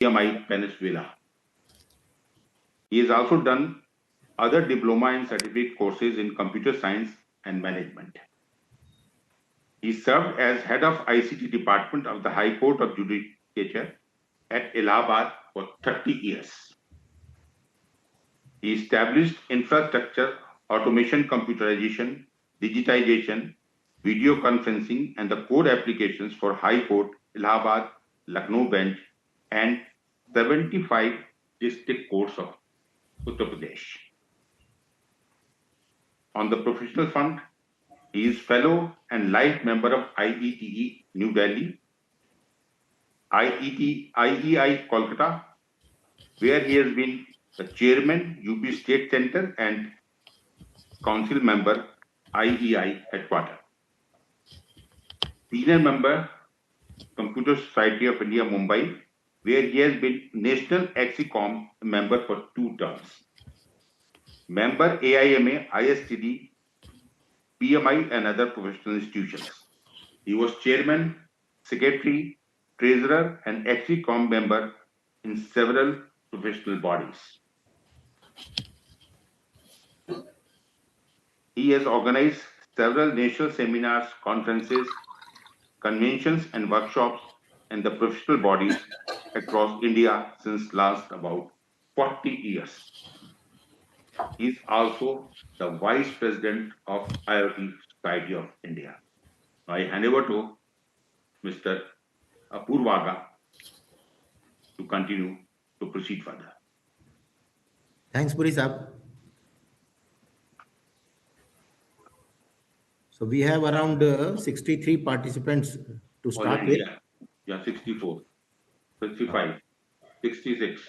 PMI Peninsula. He has also done other diploma and certificate courses in computer science and management. He served as head of ICT department of the High Court of Judicature at Allahabad for 30 years. He established infrastructure, automation, computerization, digitization, video conferencing, and the code applications for High Court, Allahabad, Lucknow bench, and 75 district courts of Uttar Pradesh. On the professional front, he is fellow and life member of IETE New Delhi, IEI Kolkata, where he has been the chairman, UP State Center, and council member, IEI Headquarters. Senior member, Computer Society of India, Mumbai, where he has been National Exicom member for 2 terms. Member AIMA, ISTD, PMI, and other professional institutions. He was chairman, secretary, treasurer, and Exicom member in several professional bodies. He has organized several national seminars, conferences, conventions, and workshops in the professional bodies across India since last about 40 years. He is also the Vice President of IoT Society of India. I hand over to Mr. Apurvaga to continue to proceed further. Thanks, Puri Saab. So we have around 63 participants to start with. Yeah, 64, 65, 66,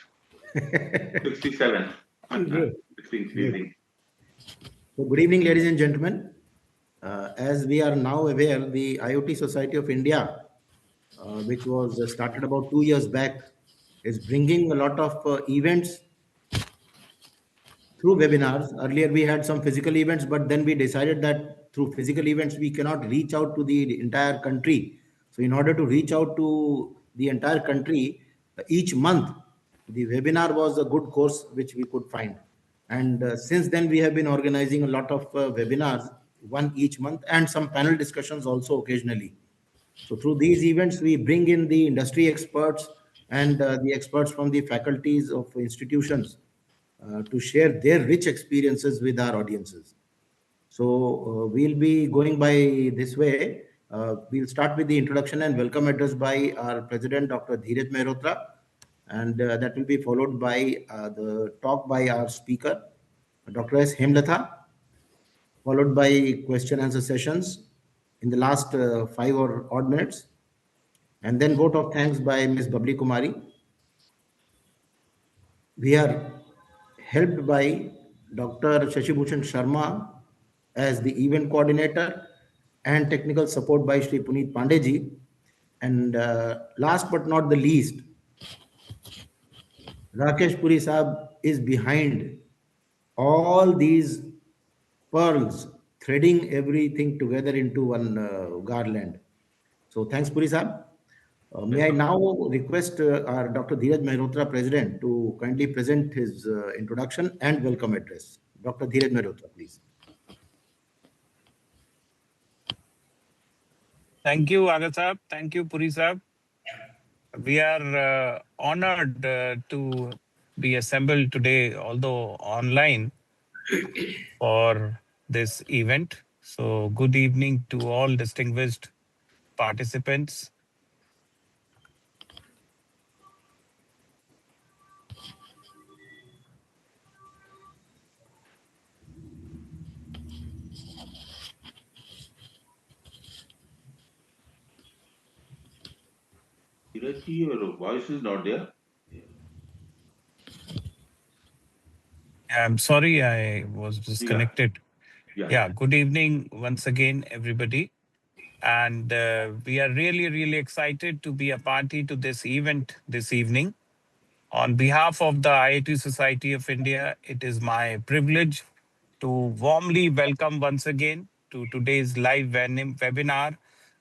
67. Good. So good evening, ladies and gentlemen. As we are now aware, the IoT Society of India, which was started about 2 years back, is bringing a lot of events through webinars. Earlier, we had some physical events, but then we decided that through physical events, we cannot reach out to the entire country. So in order to reach out to the entire country, each month, the webinar was a good course which we could find. And since then, we have been organizing a lot of webinars, one each month, and some panel discussions also occasionally. So through these events, we bring in the industry experts and the experts from the faculties of institutions to share their rich experiences with our audiences. So we'll be going by this way. We'll start with the introduction and welcome address by our president, Dr. Dheeraj Mehrotra, and that will be followed by the talk by our speaker, Dr. S. Hemlatha, followed by question answer sessions in the last 5 or odd minutes, and then vote of thanks by Ms. Babli Kumari. We are helped by Dr. Shashibhushan Sharma as the event coordinator and technical support by Shri Puneet Pandeji. And last but not the least, Rakesh Puri Saab is behind all these pearls, threading everything together into one garland. So thanks, Puri Saab. May I now request our Dr. Dheeraj Mehrotra, President, to kindly present his introduction and welcome address. Dr. Dheeraj Mehrotra, please. Thank you, Aga Saab. Thank you, Puri Saab. We are honored to be assembled today, although online, for this event. So good evening to all distinguished participants. Your voice is not there. I'm sorry, I was disconnected. Yeah, good evening once again, everybody. And we are really excited to be a party to this event this evening. On behalf of the IoT Society of India, it is my privilege to warmly welcome once again to today's live webinar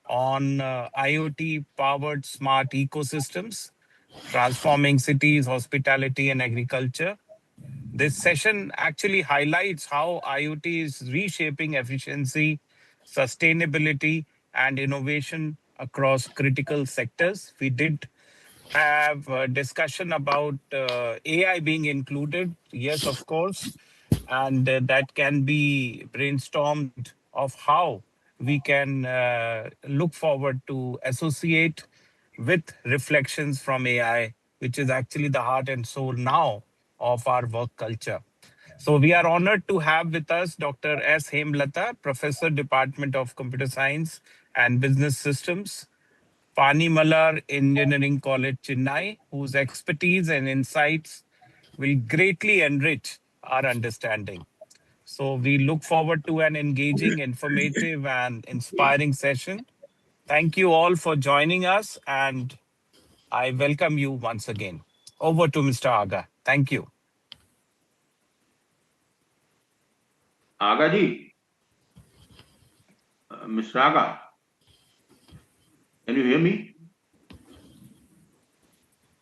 on IoT-powered smart ecosystems, Transforming Cities, Hospitality and Agriculture. This session actually highlights how IoT is reshaping efficiency, sustainability, and innovation across critical sectors. We did have a discussion about AI being included. Yes, of course. And that can be brainstormed of how we can look forward to associate with reflections from AI, which is actually the heart and soul now of our work culture. So we are honored to have with us Dr. S. Hemlata, Professor, Department of Computer Science and Business Systems, Pani Malar Engineering College, Chennai, whose expertise and insights will greatly enrich our understanding. So we look forward to an engaging, informative, and inspiring session. Thank you all for joining us, and I welcome you once again. Over to Mr. Aga. Thank you. Aga ji, Mr. Aga, can you hear me?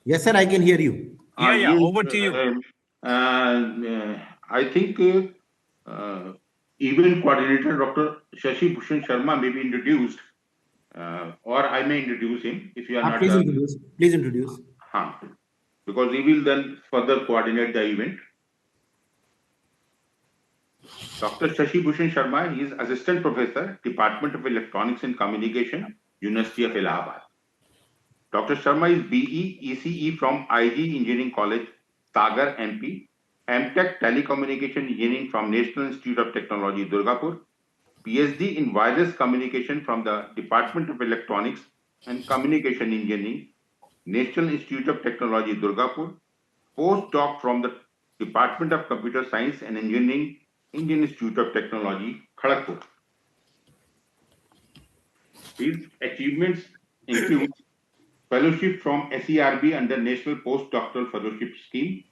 Yes, sir, I can hear you. Yeah, over to you. I think event coordinator Dr. Shashi Bhushan Sharma may be introduced, or I may introduce him if you are not. Please introduce. Please introduce. Because he will then further coordinate the event. Dr. Shashi Bhushan Sharma, he is Assistant Professor, Department of Electronics and Communication, University of Allahabad. Dr. Sharma is BE ECE from IG Engineering College, Sagar, MP, MTech Telecommunication Engineering from National Institute of Technology, Durgapur, PhD in Wireless Communication from the Department of Electronics and Communication Engineering, National Institute of Technology, Durgapur, postdoc from the Department of Computer Science and Engineering, Indian Institute of Technology, Kharagpur. His achievements include fellowship from SERB under National Postdoctoral Fellowship Scheme,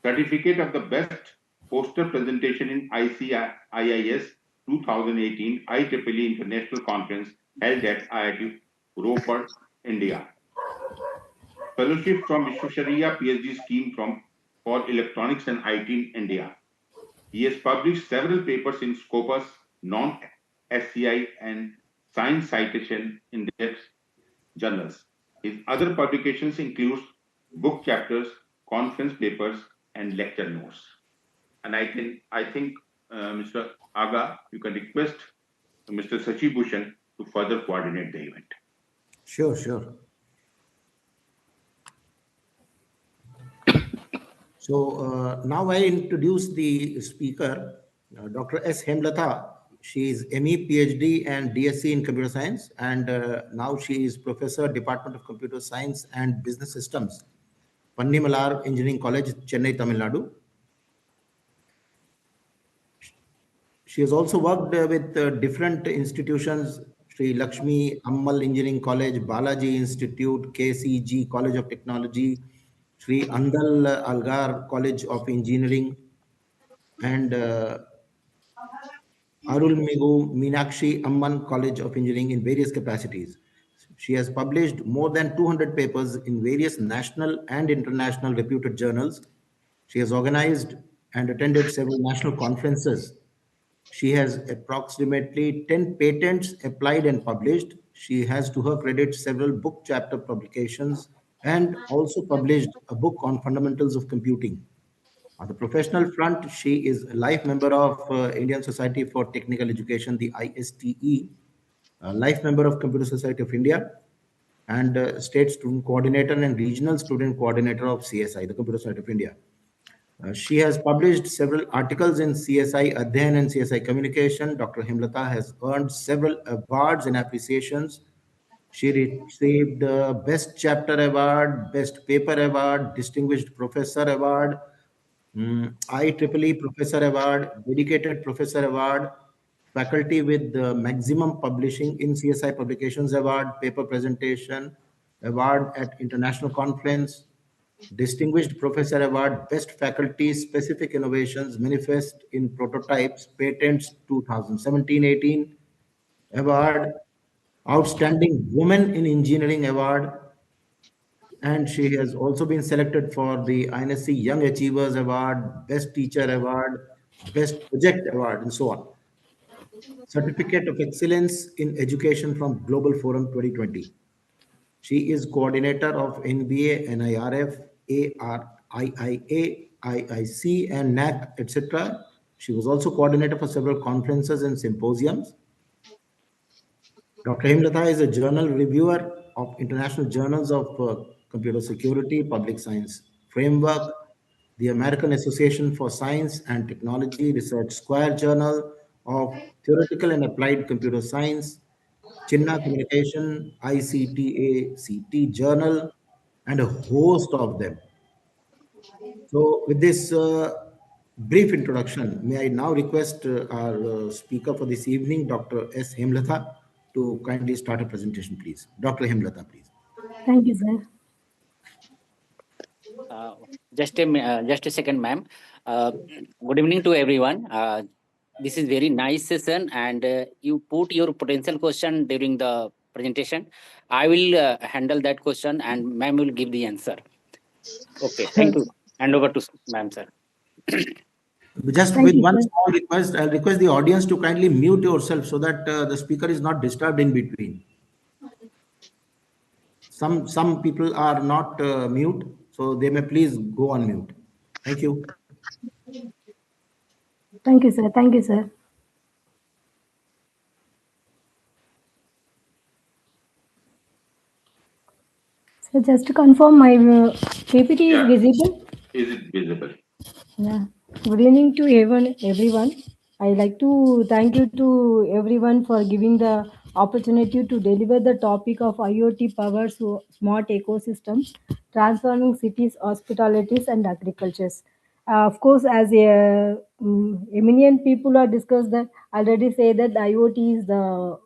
certificate of the best poster presentation in ICIIS 2018 IEEE International Conference held at IIT Ropar, India. Fellowship from Vishwasharya PhD scheme for electronics and IT in India. He has published several papers in Scopus, non-SCI and Science Citation Index journals. His other publications include book chapters, conference papers, and lecture notes. And I think, Mr. Aga, you can request Mr. Shashi Bhushan to further coordinate the event. Sure. So now I introduce the speaker, Dr. S. Hemlata. She is ME, PhD, and DSc in Computer Science, and now she is Professor, Department of Computer Science and Business Systems, Panni Malar Engineering College, Chennai, Tamil Nadu. She has also worked with different institutions, Sri Lakshmi Ammal Engineering College, Balaji Institute, KCG College of Technology, Sri Andal Algar College of Engineering, and Arulmigu Meenakshi Amman College of Engineering in various capacities. She has published more than 200 papers in various national and international reputed journals. She has organized and attended several national conferences. She has approximately 10 patents applied and published. She has to her credit several book chapter publications and also published a book on fundamentals of computing. On the professional front, she is a life member of Indian Society for Technical Education, the ISTE, a life member of Computer Society of India, and state student coordinator and regional student coordinator of CSI, the Computer Society of India. She has published several articles in CSI Adhyan and CSI Communication. Dr. Hemlata has earned several awards and appreciations. She received the Best Chapter Award, Best Paper Award, Distinguished Professor Award, IEEE Professor Award, Dedicated Professor Award, Faculty with the Maximum Publishing in CSI Publications Award, Paper Presentation Award at International Conference, Distinguished Professor Award, Best Faculty Specific Innovations, Manifest in Prototypes, Patents 2017-18 Award, Outstanding Woman in Engineering Award, And she has also been selected for the INSC Young Achievers Award, Best Teacher Award, Best Project Award, and so on. Certificate of Excellence in Education from Global Forum 2020. She is coordinator of NBA, NIRF, ARIIA, IIC, and NAC, etc. She was also coordinator for several conferences and symposiums. Dr. Hemlata is a journal reviewer of international journals of computer security, public science framework, the American Association for Science and Technology Research Square Journal of Theoretical and Applied Computer Science, Chinna Communication, ICTACT Journal, and a host of them. So, with this brief introduction, may I now request our speaker for this evening, Dr. S. Hemlatha, to kindly start a presentation, please. Dr. Hemlatha, please. Thank you, sir. Just a second, ma'am. Good evening to everyone. This is very nice session, and you put your potential question during the presentation. I will handle that question, and ma'am will give the answer. Okay, thank you. Hand over to ma'am, sir. Just with one small request, I'll request the audience to kindly mute yourself so that the speaker is not disturbed in between. Some people are not mute, so they may please go on mute. Thank you. Thank you, sir. Thank you, sir. So just to confirm, my PPT is visible? Is it visible? Yeah. Good evening to everyone. I'd like to thank you to everyone for giving the opportunity to deliver the topic of IoT powered smart ecosystems, transforming cities, hospitalities, and agricultures. Of course, as eminent people are discussed that already say that IoT is the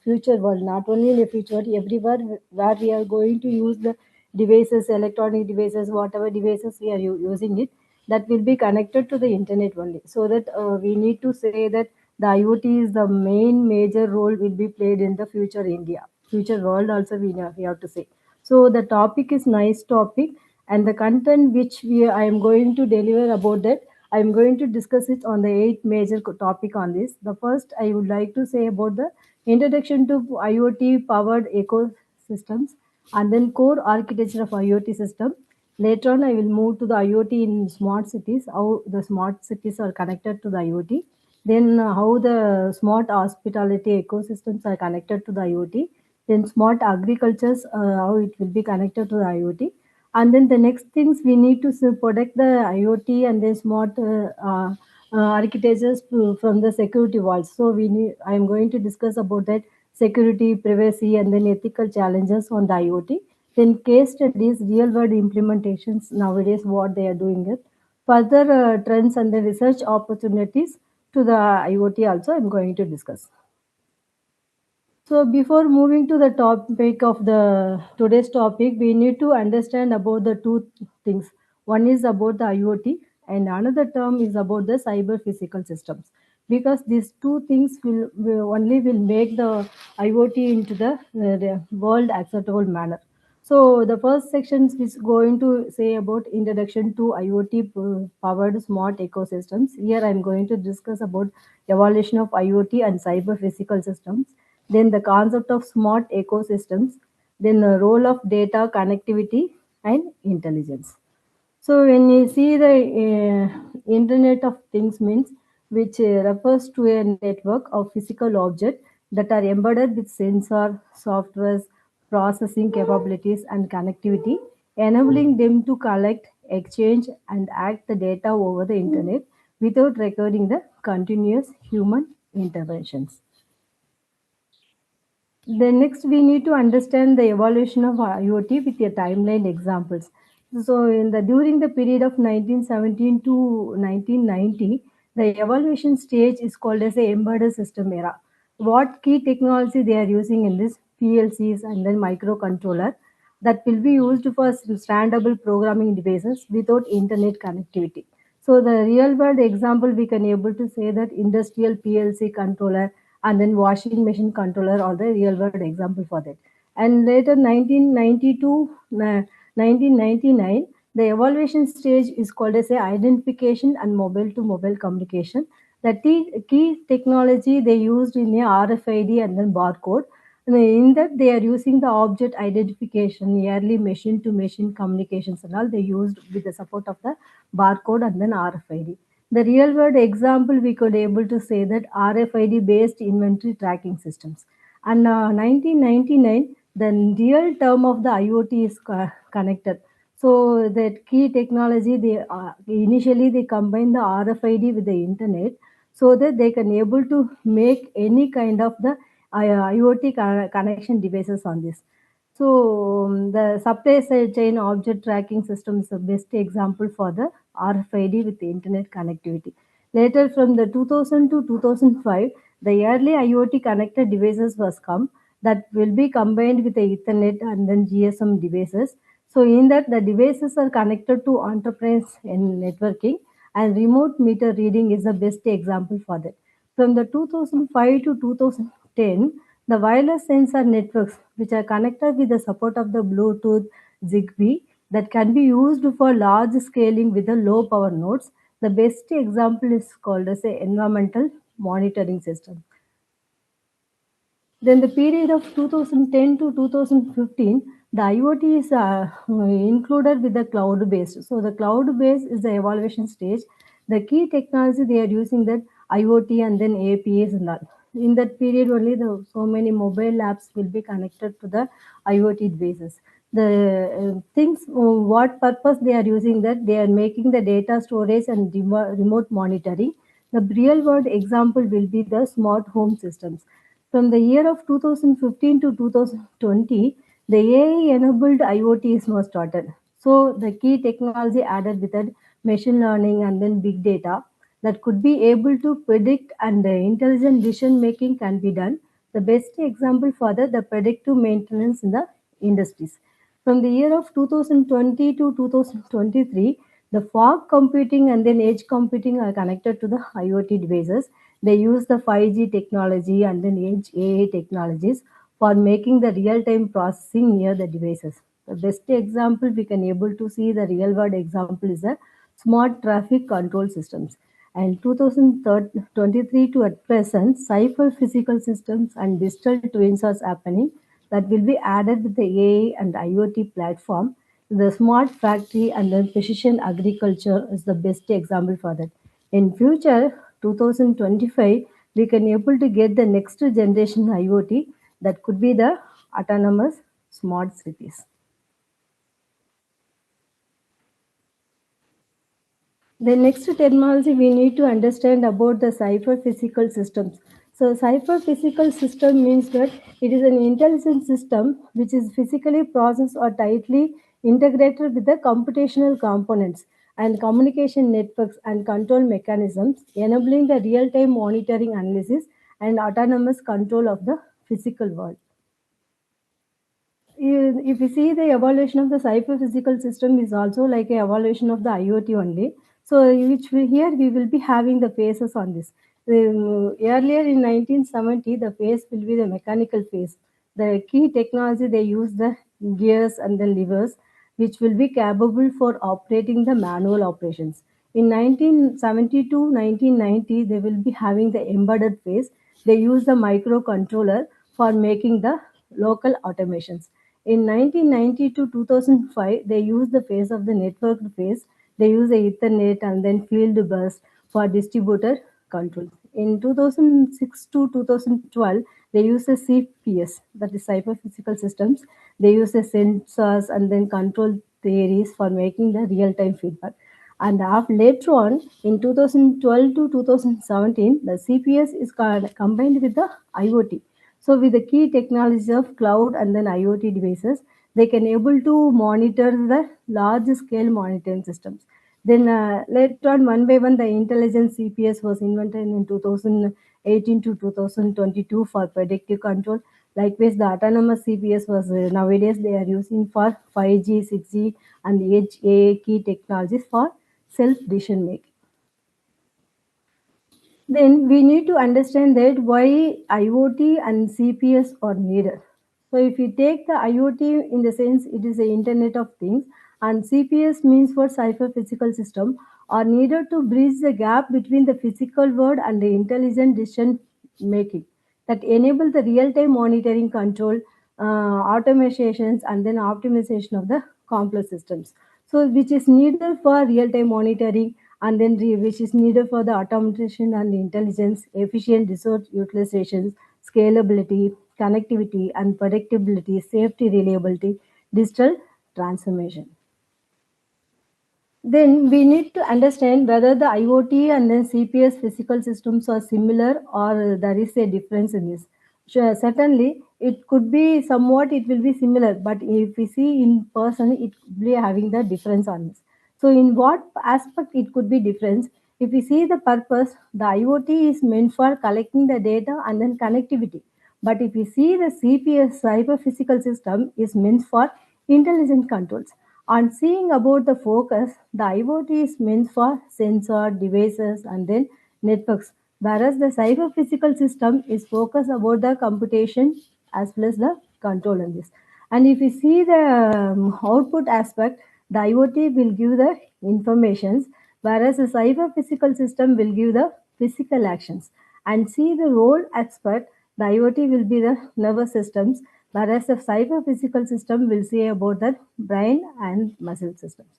future world, not only in the future, everywhere where we are going to use the devices, electronic devices, whatever devices we are using it, that will be connected to the internet only. So that we need to say that the IoT is the main major role will be played in the future India, future world also we have to say. So the topic is nice topic, and the content which I am going to deliver about that, I am going to discuss it on the 8 major topic on this. The first I would like to say about the introduction to IoT powered ecosystems, and then core architecture of IoT system. Later on, I will move to the IoT in smart cities, how the smart cities are connected to the IoT. Then how the smart hospitality ecosystems are connected to the IoT. Then smart agricultures, how it will be connected to the IoT. And then the next things we need to protect the IoT and then smart architectures from the security walls. So I am going to discuss about that security, privacy, and then ethical challenges on the IoT. Then case studies, real world implementations nowadays, what they are doing it. Further trends and the research opportunities to the IoT also I'm going to discuss. So before moving to the topic of the today's topic, we need to understand about the two things. One is about the IoT and another term is about the cyber physical systems. Because these two things will only make the IoT into the world acceptable manner. So the first section is going to say about introduction to IoT powered smart ecosystems. Here I'm going to discuss about evolution of IoT and cyber physical systems, then the concept of smart ecosystems, then the role of data connectivity and intelligence. So when you see the Internet of Things means, which refers to a network of physical objects that are embedded with sensor, softwares, processing capabilities and connectivity, enabling them to collect, exchange and act the data over the internet without requiring the continuous human interventions. Then next we need to understand the evolution of IoT with a timeline examples. So during the period of 1917 to 1990, the evolution stage is called as a embedded system era. What key technology they are using in this? PLCs and then microcontroller that will be used for standable programming devices without internet connectivity. So the real world example we can able to say that industrial PLC controller and then washing machine controller are the real world example for that. And later 1992, 1999, the evaluation stage is called as a identification and mobile-to-mobile communication. The key technology they used in a RFID and then barcode. And in that, they are using the object identification, early machine-to-machine communications and all. They used with the support of the barcode and then RFID. The real-world example we could able to say that RFID-based inventory tracking systems. And 1999, the real term of the IoT is connected. So that key technology, they initially they combine the RFID with the internet, so that they can able to make any kind of the IoT connection devices on this. So the supply side chain object tracking system is the best example for the RFID with the internet connectivity. Later, from the 2000 to 2005, the early IoT connected devices was come that will be combined with the Ethernet and then GSM devices. So in that, the devices are connected to enterprise and networking, and remote meter reading is the best example for that. From the 2005 to 2010, the wireless sensor networks, which are connected with the support of the Bluetooth, Zigbee, that can be used for large scaling with the low power nodes. The best example is called as a environmental monitoring system. Then the period of 2010 to 2015, the IoT is included with the cloud based. So the cloud based is the evaluation stage. The key technology they are using that IoT and then APIs and all. In that period only, so many mobile apps will be connected to the IoT basis. The things, what purpose they are using that, they are making the data storage and remote monitoring. The real world example will be the smart home systems. From the year of 2015 to 2020, the AI-enabled IoT was started. So the key technology added with it, machine learning and then big data that could be able to predict, and the intelligent decision making can be done. The best example for that, the predictive maintenance in the industries. From the year of 2020 to 2023, the fog computing and then edge computing are connected to the IoT devices. They use the 5G technology and then edge AI technologies for making the real-time processing near the devices. The best example we can able to see the real-world example is the smart traffic control systems. And 2023 to at present, cyber physical systems and digital twins are happening that will be added with the AI and IoT platform. The smart factory and then precision agriculture is the best example for that. In future, 2025, we can able to get the next generation IoT that could be the autonomous smart cities. The next technology we need to understand about the cyber physical systems. So cyber physical system means that it is an intelligent system which is physically processed or tightly integrated with the computational components and communication networks and control mechanisms, enabling the real-time monitoring analysis and autonomous control of the physical world. If you see the evolution of the cyber physical system is also like a evolution of the IoT only. So here we will be having the phases on this. Earlier in 1970, the phase will be the mechanical phase. The key technology they use the gears and the levers, which will be capable for operating the manual operations. In 1970 to 1990, they will be having the embedded phase. They use the microcontroller for making the local automations. In 1990 to 2005, they used the phase of the networked phase. They use the Ethernet and then field bus for distributed control. In 2006 to 2012, they use the CPS, that is cyber physical systems. They use the sensors and then control theories for making the real-time feedback. And later on, in 2012 to 2017, the CPS is combined with the IoT. So with the key technologies of cloud and then IoT devices, they can able to monitor the large scale monitoring systems. Then later on, one by one, the intelligent CPS was invented in 2018 to 2022 for predictive control. Likewise, the autonomous CPS was nowadays they are using for 5G, 6G, and edge AI key technologies for self-decision making. Then we need to understand that why IoT and CPS are needed. So if you take the IoT in the sense it is the Internet of Things, and CPS means for Cyber Physical System, are needed to bridge the gap between the physical world and the intelligent decision making that enable the real-time monitoring, control, automations, and then optimization of the complex systems. So which is needed for real-time monitoring, and then which is needed for the automation and intelligence, efficient resource utilization, scalability, connectivity, and predictability, safety, reliability, digital transformation. Then we need to understand whether the IoT and then CPS physical systems are similar or there is a difference in this. Sure, certainly, it could be somewhat, it will be similar, but if we see in person, it could be having the difference on this. So, in what aspect it could be difference? If we see the purpose, the IoT is meant for collecting the data and then connectivity. But if we see the CPS cyber physical system is meant for intelligent controls. On seeing about the focus, the IoT is meant for sensor, devices, and then networks, whereas the cyber physical system is focused about the computation as well as the control in this. And if you see the output aspect, the IoT will give the informations, whereas the cyber physical system will give the physical actions. And see the role aspect, the IoT will be the nervous systems, whereas the cyber physical system will say about the brain and muscle systems.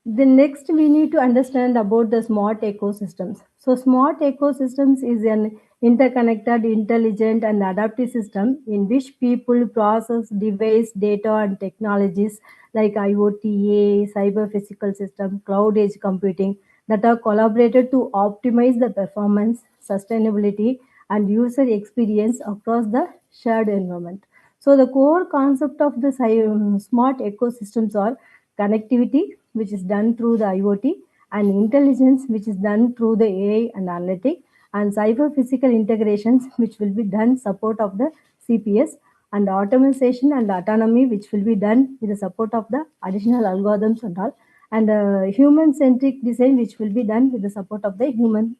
The next we need to understand about the smart ecosystems. So smart ecosystems is an interconnected, intelligent and adaptive system in which people process, device, data and technologies like IoT, AI, cyber physical system, cloud edge computing that are collaborated to optimize the performance, sustainability and user experience across the shared environment. So the core concept of the smart ecosystems are connectivity, which is done through the IoT, and intelligence, which is done through the AI and analytic, and cyber physical integrations, which will be done support of the CPS, and automation and autonomy, which will be done with the support of the additional algorithms and all, and human centric design, which will be done with the support of the human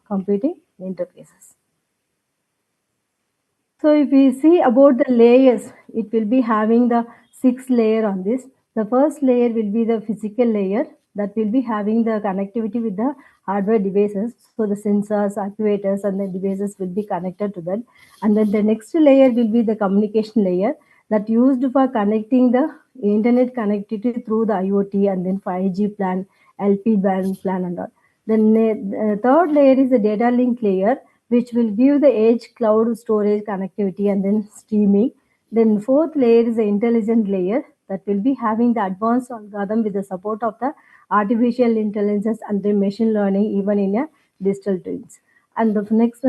computing interfaces. So if we see about the layers, it will be having the 6 layer on this. The first layer will be the physical layer that will be having the connectivity with the hardware devices. So the sensors, actuators and the devices will be connected to that. And then the next layer will be the communication layer that used for connecting the internet connectivity through the IoT and then 5G plan, LP band plan and all. Then the third layer is the data link layer, which will give the edge cloud storage connectivity and then streaming. Then fourth layer is the intelligent layer that will be having the advanced algorithm with the support of the artificial intelligence and the machine learning even in a digital twins. And the next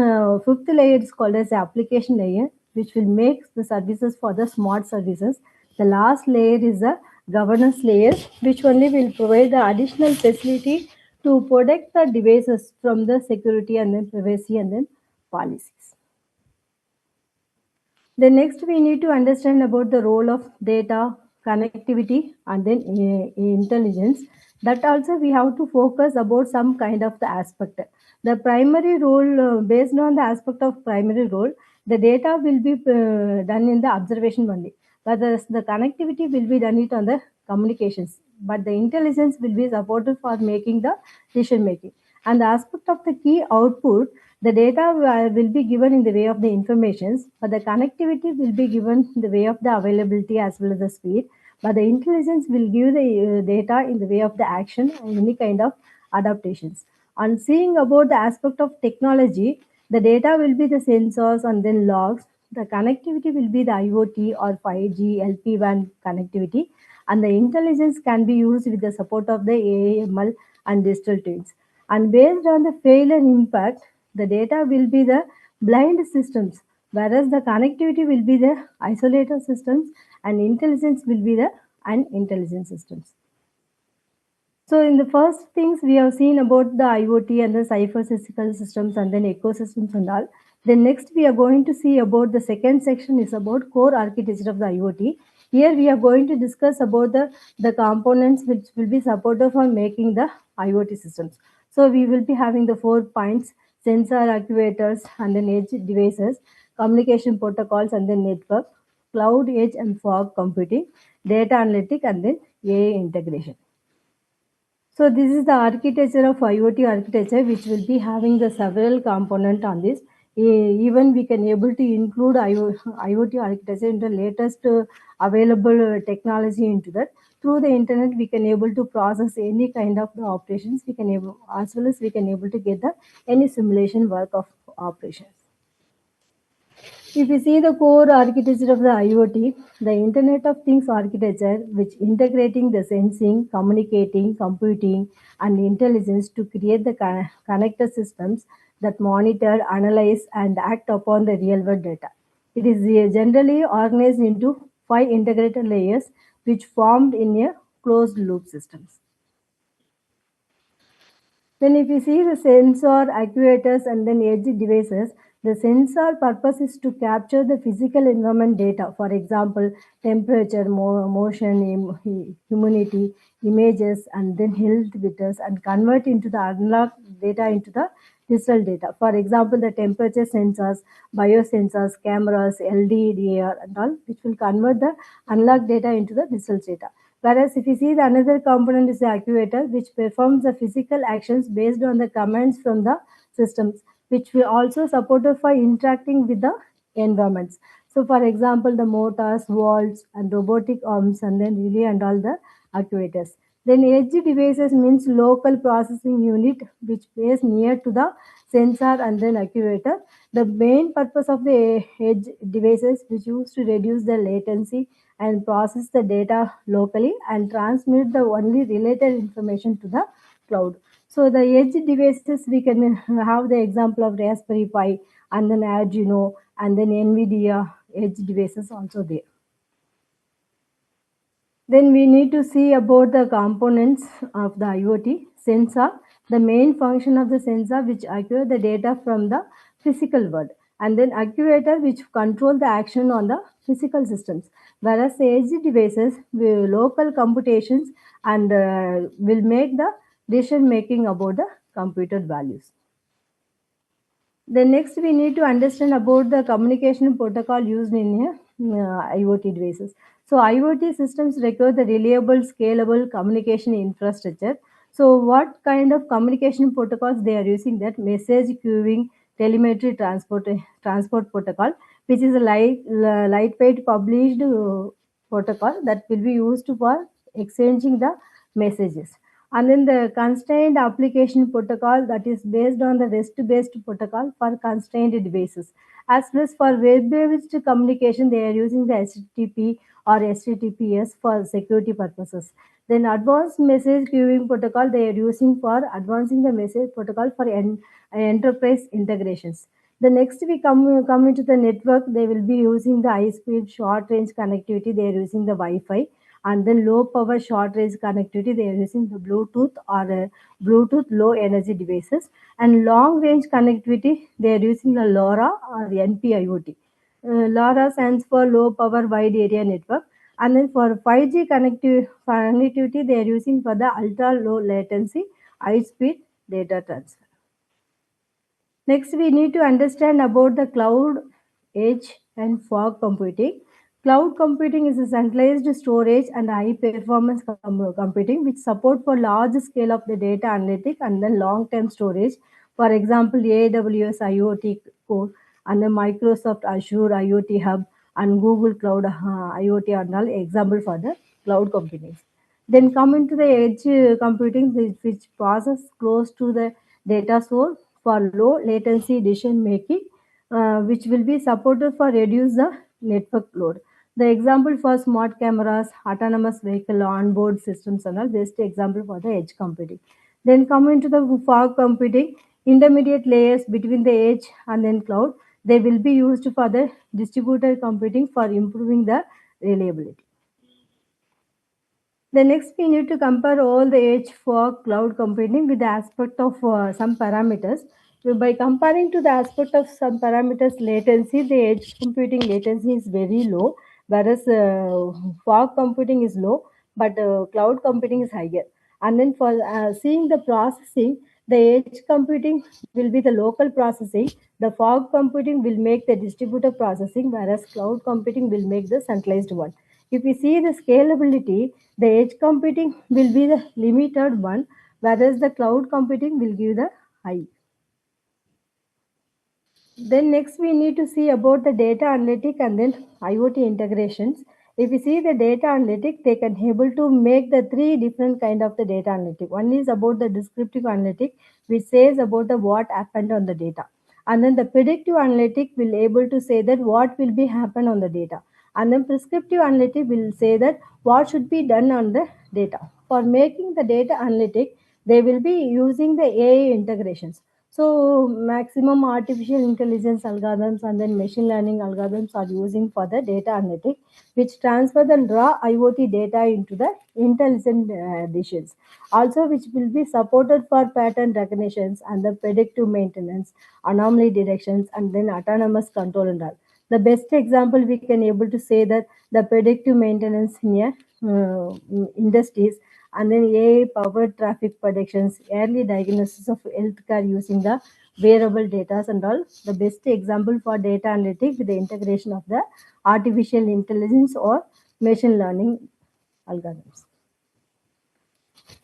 fifth layer is called as the application layer, which will make the services for the smart services. The last layer is the governance layer, which only will provide the additional facility to protect the devices from the security and then privacy and then policies. Then next we need to understand about the role of data, connectivity and then intelligence. That also we have to focus about some kind of the aspect. The primary role, based on the aspect of primary role, the data will be done in the observation only. But the connectivity will be done it on the communications. But the intelligence will be supported for making the decision making. And the aspect of the key output, the data will be given in the way of the informations, but the connectivity will be given in the way of the availability as well as the speed. But the intelligence will give the data in the way of the action and any kind of adaptations. On seeing about the aspect of technology, the data will be the sensors and then logs. The connectivity will be the IoT or 5G, LP-WAN connectivity, and the intelligence can be used with the support of the AML and digital twins. And based on the failure impact, the data will be the blind systems, whereas the connectivity will be the isolated systems and intelligence will be the unintelligent systems. So in the first things we have seen about the IoT and the cyber physical systems and then ecosystems and all. Then next we are going to see about the second section is about core architecture of the IoT. Here we are going to discuss about the components which will be supported for making the IoT systems. So we will be having the 4 points: sensor, actuators and then edge devices. communication protocols and then network, cloud, edge and fog computing, data analytic, and then AI integration. So this is the architecture of IoT architecture, which will be having the several component on this. Even we can able to include IoT architecture in the latest available technology into that. Through the internet, we can able to process any kind of the operations. We can able, as well as we can able to get the any simulation work of operations. If you see the core architecture of the IoT, the Internet of Things architecture, which integrating the sensing, communicating, computing, and intelligence to create the connected systems that monitor, analyze, and act upon the real-world data. It is generally organized into 5 integrated layers, which formed in a closed-loop systems. Then if you see the sensor, actuators, and then edge devices, the sensor purpose is to capture the physical environment data. For example, temperature, motion, humidity, images, and then health meters, and convert into the analog data into the digital data. For example, the temperature sensors, biosensors, cameras, LDDR, and all, which will convert the analog data into the digital data. Whereas if you see the another component is the actuator, which performs the physical actions based on the commands from the systems, which will also supported for interacting with the environments. So for example, the motors, valves, and robotic arms, and then relay and all the actuators. Then edge devices means local processing unit which plays near to the sensor and then actuator. The main purpose of the edge devices which used to reduce the latency and process the data locally and transmit the only related information to the cloud. So the edge devices, we can have the example of Raspberry Pi and then Arduino and then NVIDIA edge devices also there. Then we need to see about the components of the IoT sensor. The main function of the sensor which acquire the data from the physical world, and then actuator which control the action on the physical systems. Whereas the edge devices will local computations and will make the decision making about the computed values. Then next we need to understand about the communication protocol used in IoT devices. So IoT systems require the reliable, scalable communication infrastructure. So what kind of communication protocols they are using? That message queuing, telemetry transport protocol, which is a lightweight published protocol that will be used for exchanging the messages. And then the constrained application protocol that is based on the REST-based protocol for constrained devices. As well as for web-based communication, they are using the HTTP or HTTPS for security purposes. Then advanced message queuing protocol, they are using for advancing the message protocol for enterprise integrations. The next we come into the network, they will be using the high-speed short-range connectivity, they are using the Wi-Fi. And then low power short range connectivity, they are using the Bluetooth or Bluetooth low energy devices. And long range connectivity, they are using the LoRa or NP-IoT. LoRa stands for low power wide area network. And then for 5G connectivity, they are using for the ultra low latency high speed data transfer. Next, we need to understand about the cloud, edge, and fog computing. Cloud computing is a centralized storage and high performance computing which support for large scale of the data analytic and then long term storage. For example, AWS IoT Core and the Microsoft Azure IoT Hub and Google Cloud IoT are all example for the cloud computing. Then come into the edge computing which process close to the data source for low latency decision making, which will be supported for reduce the network load. The example for smart cameras, autonomous vehicle onboard systems and all best example for the edge computing. Then come into the fog computing, intermediate layers between the edge and then cloud. They will be used for the distributed computing for improving the reliability. The next we need to compare all the edge for cloud computing with the aspect of some parameters. By comparing to the aspect of some parameters latency, the edge computing latency is very low, whereas fog computing is low, but cloud computing is higher. And then for seeing the processing, The edge computing will be the local processing. The fog computing will make the distributed processing, whereas cloud computing will make the centralized one. If we see the scalability, the edge computing will be the limited one, whereas the cloud computing will give the high. Then next we need to see about the data analytic and then IoT integrations. If you see the data analytic, they can able to make the three different kind of the data analytic. One is about the descriptive analytic, which says about the what happened on the data. And then the predictive analytic will able to say that what will be happen on the data. And then prescriptive analytic will say that what should be done on the data. For making the data analytic, they will be using the AI integrations. So maximum artificial intelligence algorithms and then machine learning algorithms are using for the data analytic, which transfer the raw IoT data into the intelligent decisions. Also, which will be supported for pattern recognitions and the predictive maintenance, anomaly detections, and then autonomous control and all. The best example we can able to say that the predictive maintenance in industries and then AI powered traffic predictions, early diagnosis of healthcare using the wearable data and all. The best example for data analytics with the integration of the artificial intelligence or machine learning algorithms.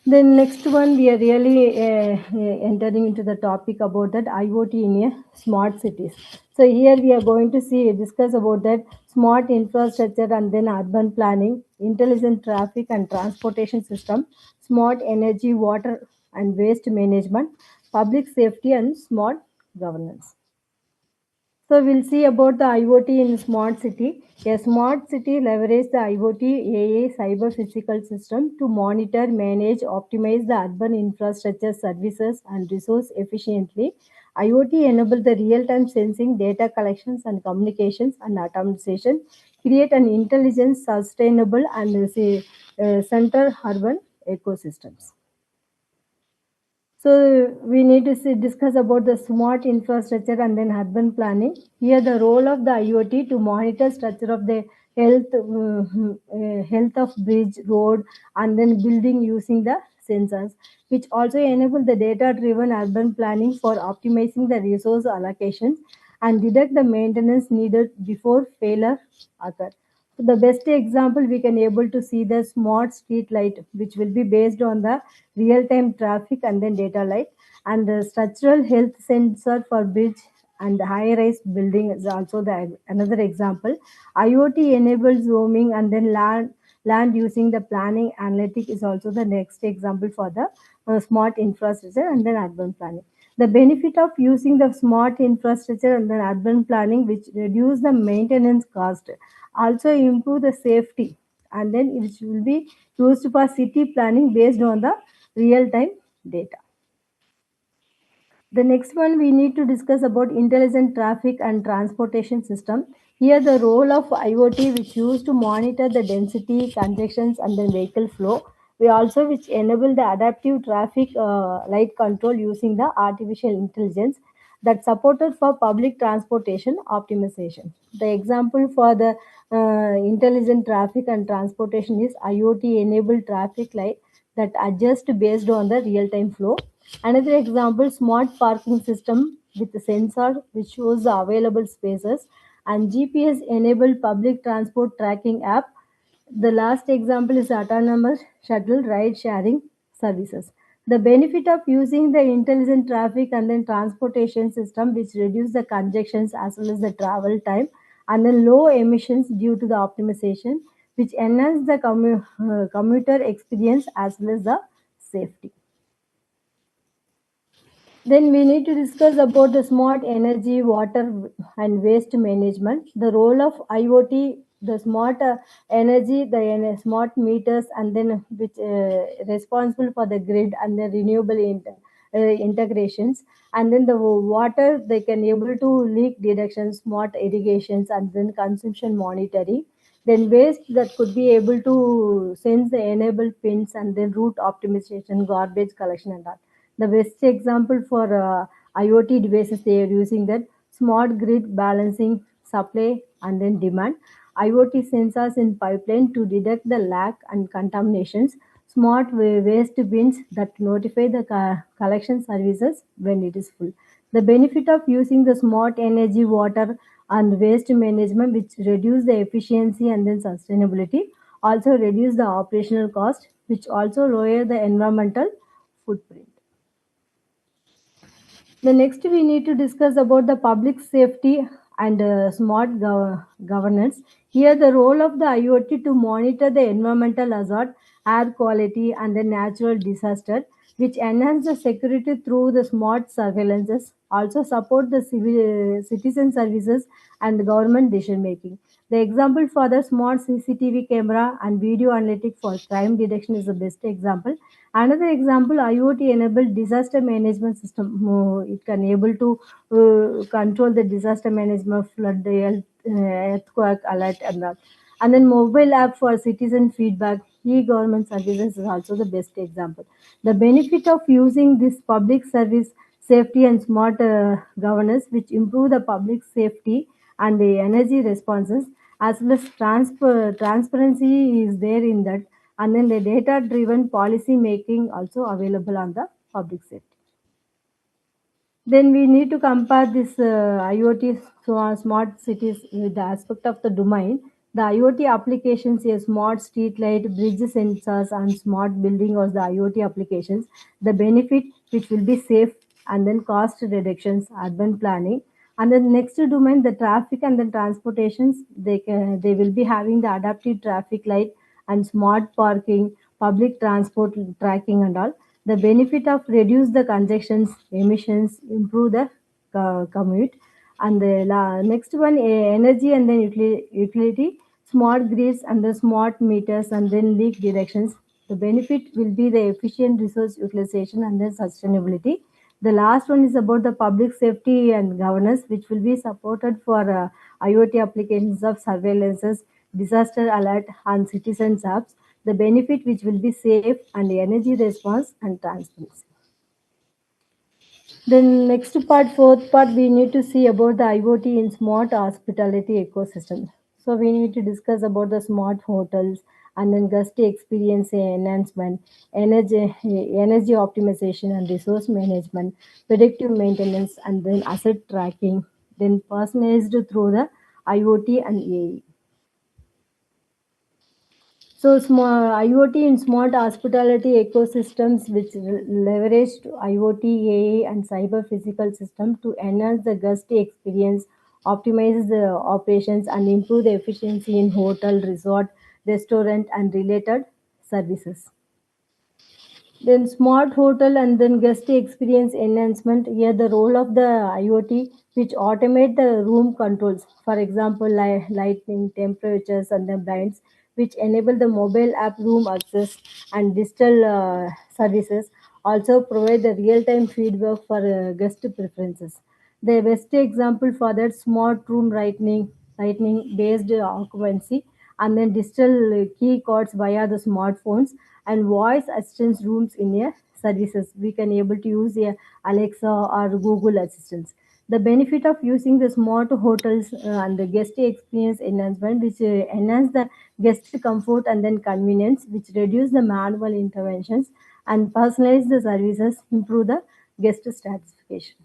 Then next one, we are really entering into the topic about that IoT in a smart cities. So here we are going to discuss about that smart infrastructure and then urban planning, intelligent traffic and transportation system, smart energy, water and waste management, public safety and smart governance. So we'll see about the IoT in smart city. A smart city leverages the IoT AI cyber physical system to monitor, manage, optimize the urban infrastructure services and resource efficiently. IoT enable the real-time sensing, data collections and communications and automation, create an intelligent, sustainable and center urban ecosystems. So we need to discuss about the smart infrastructure and then urban planning. Here, the role of the IoT to monitor structure of the health of bridge, road, and then building using the sensors, which also enable the data-driven urban planning for optimizing the resource allocations and detect the maintenance needed before failure occur. So the best example we can able to see the smart street light, which will be based on the real-time traffic and then data light, and the structural health sensor for bridge and high-rise building is also the another example. IoT enabled zooming and then land using the planning analytic is also the next example for the smart infrastructure and then urban planning. The benefit of using the smart infrastructure and then urban planning, which reduce the maintenance cost, also improve the safety, and then it will be used for city planning based on the real-time data. The next one we need to discuss about intelligent traffic and transportation system. Here the role of IoT which used to monitor the density, congestions and then vehicle flow. We also which enable the adaptive traffic light control using the artificial intelligence that supported for public transportation optimization. The example for the intelligent traffic and transportation is IoT enabled traffic light that adjust based on the real time flow. Another example, smart parking system with a sensor which shows the available spaces and GPS enabled public transport tracking app. The last example is autonomous shuttle ride sharing services. The benefit of using the intelligent traffic and then transportation system which reduce the congestions as well as the travel time and then low emissions due to the optimization which enhance the commuter experience as well as the safety. Then we need to discuss about the smart energy, water and waste management. The role of IoT, the smart energy, the smart meters, and then which responsible for the grid and the renewable integrations. And then the water, they can able to leak detection, smart irrigations, and then consumption monitoring. Then waste that could be able to sense the enable pins and then route optimization, garbage collection, and all. The best example for IoT devices they are using that smart grid balancing supply and then demand, IoT sensors in pipeline to detect the lack and contaminations, smart waste bins that notify the collection services when it is full. The benefit of using the smart energy, water, and waste management, which reduce the efficiency and then sustainability, also reduce the operational cost, which also lower the environmental footprint. The next we need to discuss about the public safety and smart governance. Here the role of the IoT to monitor the environmental hazard, air quality and the natural disaster, which enhance the security through the smart surveillances, also support the citizen services and government decision making. The example for the smart CCTV camera and video analytic for crime detection is the best example. Another example, IoT enabled disaster management system. It can able to control the disaster management, flood, earthquake alert, and that. And then mobile app for citizen feedback, e-government services is also the best example. The benefit of using this public service safety and smart governance, which improve the public safety and the energy responses, as well as transparency is there in that, and then the data driven policy making also available on the public safety. Then we need to compare this IoT smart cities with the aspect of the domain. The IoT applications, a smart street light, bridge sensors, and smart building or the IoT applications. The benefit which will be safe and then cost reductions, urban planning. And then next domain, the traffic and the transportations, they will be having the adaptive traffic light and smart parking, public transport tracking and all. The benefit of reduce the congestions, emissions, improve the commute. And the next one, energy and then utility, smart grids and the smart meters and then leak directions. The benefit will be the efficient resource utilization and then sustainability. The last one is about the public safety and governance, which will be supported for IoT applications of surveillances, disaster alert, and citizens apps. The benefit which will be safe and energy response and transparency. Then next part, fourth part, we need to see about the IoT in smart hospitality ecosystem. So we need to discuss about the smart hotels and then guest experience enhancement, energy optimization and resource management, predictive maintenance and then asset tracking, then personalized through the IoT and AI. So, IoT in smart hospitality ecosystems, which leverage IoT, AI, and cyber physical system to enhance the guest experience, optimize the operations, and improve the efficiency in hotel, resort, restaurant, and related services. Then smart hotel and then guest experience enhancement. Here the role of the IoT which automate the room controls. For example, lighting, temperatures and the blinds which enable the mobile app room access and digital services. Also provide the real-time feedback for guest preferences. The best example for that smart room lightning based occupancy and then digital key codes via the smartphones and voice assistance rooms in a services. We can able to use a Alexa or Google assistants. The benefit of using the smart hotels and the guest experience enhancement, which enhance the guest comfort and then convenience, which reduce the manual interventions and personalize the services, improve the guest satisfaction.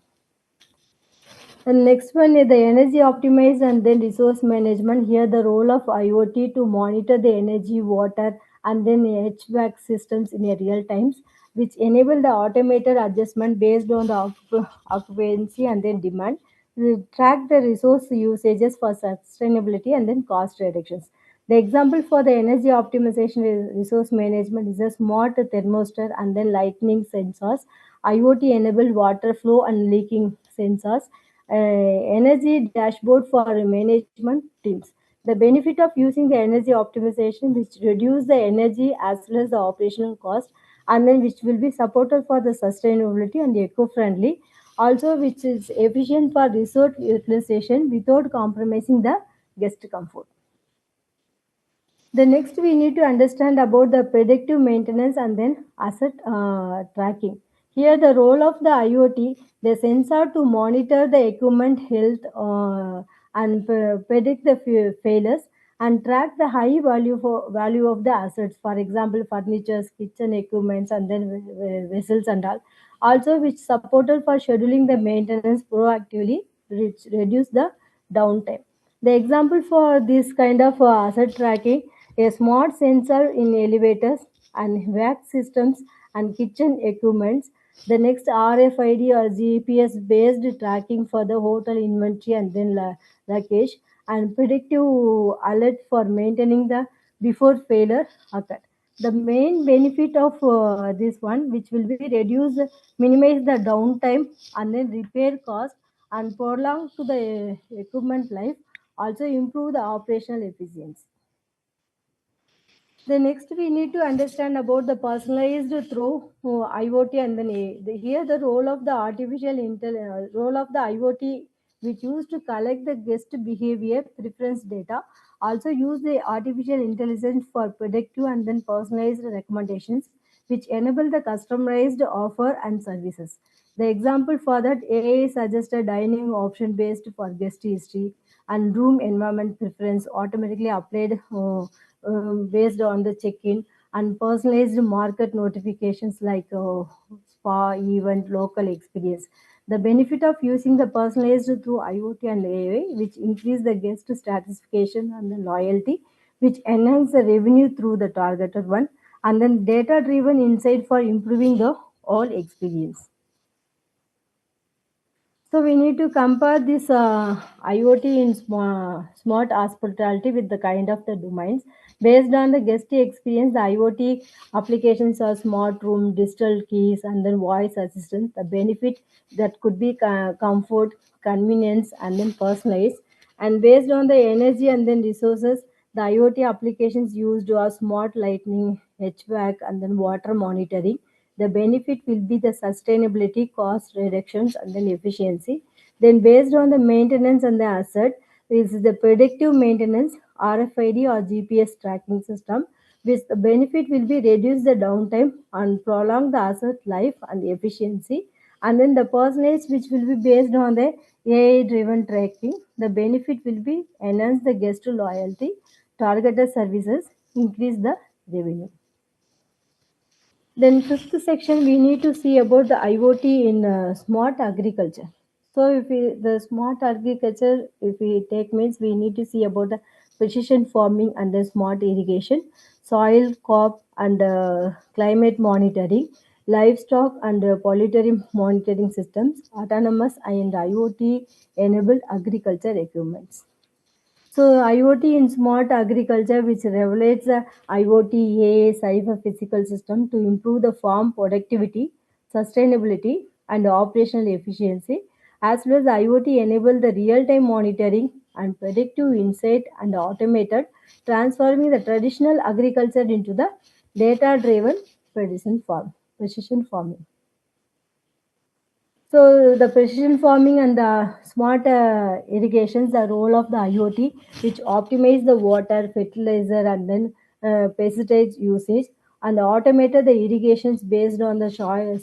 And next one is the energy optimized and then resource management. Here the role of IoT to monitor the energy, water, and then HVAC systems in a real times, which enable the automated adjustment based on the occupancy and then demand. We track the resource usages for sustainability and then cost reductions. The example for the energy optimization resource management is a smart thermostat and then lightning sensors, IoT enabled water flow and leaking sensors, energy dashboard for management teams. The benefit of using the energy optimization, which reduce the energy as well as the operational cost, and then which will be supported for the sustainability and eco-friendly, also which is efficient for resource utilization without compromising the guest comfort. The next we need to understand about the predictive maintenance and then asset tracking. Here the role of the IoT, the sensor to monitor the equipment health and predict the failures and track the high value of the assets, for example, furnitures, kitchen equipments, and then vessels and all. Also, which supported for scheduling the maintenance proactively, which reduce the downtime. The example for this kind of asset tracking, a smart sensor in elevators and wax systems and kitchen equipments. The next RFID or GPS based tracking for the hotel inventory and then luggage, and predictive alert for maintaining the before failure occurred. The main benefit of this one, which will be reduce, minimize the downtime and then repair cost and prolong to the equipment life, also improve the operational efficiency. The next we need to understand about the personalized through IoT and then here the role of the role of the IoT, which used to collect the guest behavior preference data, also use the artificial intelligence for predictive and then personalized recommendations, which enable the customized offer and services. The example for that, AI suggested dining option based for guest history and room environment preference automatically applied based on the check-in, and personalized market notifications like spa event local experience. The benefit of using the personalized through IoT and AI, which increase the guest satisfaction and the loyalty, which enhance the revenue through the targeted one, and then data driven insight for improving the all experience. So we need to compare this IoT in smart hospitality with the kind of the domains. Based on the guest experience, the IoT applications are smart room, digital keys, and then voice assistant. The benefit that could be comfort, convenience, and then personalized. And based on the energy and then resources, the IoT applications used are smart lighting, HVAC, and then water monitoring. The benefit will be the sustainability, cost reductions, and then efficiency. Then based on the maintenance and the asset, is the predictive maintenance, RFID or GPS tracking system, which the benefit will be reduce the downtime and prolong the asset life and the efficiency. And then the personalized, which will be based on the AI driven tracking, the benefit will be enhance the guest loyalty, targeted services, increase the revenue. Then fifth section, we need to see about the IoT in smart agriculture. So if the smart agriculture, if we take means, we need to see about the precision farming and the smart irrigation, soil crop and climate monitoring, livestock and poultry monitoring systems, autonomous and IoT enabled agriculture equipments. So IoT in smart agriculture, which regulates the IoT AI cyber physical system to improve the farm productivity, sustainability, and operational efficiency, as well as IoT enable the real-time monitoring and predictive insight and automated, transforming the traditional agriculture into the data-driven precision farming. So the precision farming and the smart irrigations, the role of the IoT, which optimize the water, fertilizer, and then pesticide usage, and automated the irrigations based on the soil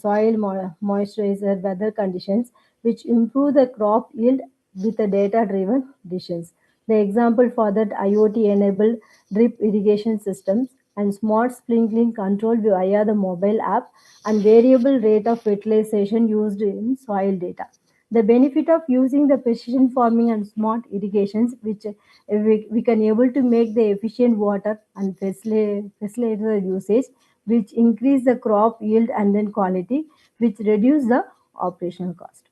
moisturizer, weather conditions, which improve the crop yield with the data-driven decisions. The example for that, IoT enable drip irrigation systems and smart sprinkling control via the mobile app and variable rate of fertilization used in soil data. The benefit of using the precision farming and smart irrigations, which we can able to make the efficient water and fertilizer usage, which increase the crop yield and then quality, which reduce the operational cost.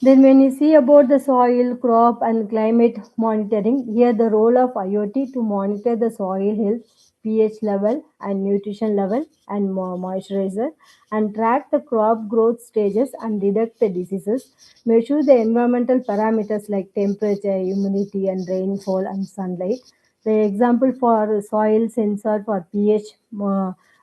Then when you see about the soil, crop and climate monitoring, here the role of IoT to monitor the soil health, pH level and nutrition level and moisturizer, and track the crop growth stages and detect the diseases, measure the environmental parameters like temperature, humidity and rainfall and sunlight. The example for soil sensor for pH,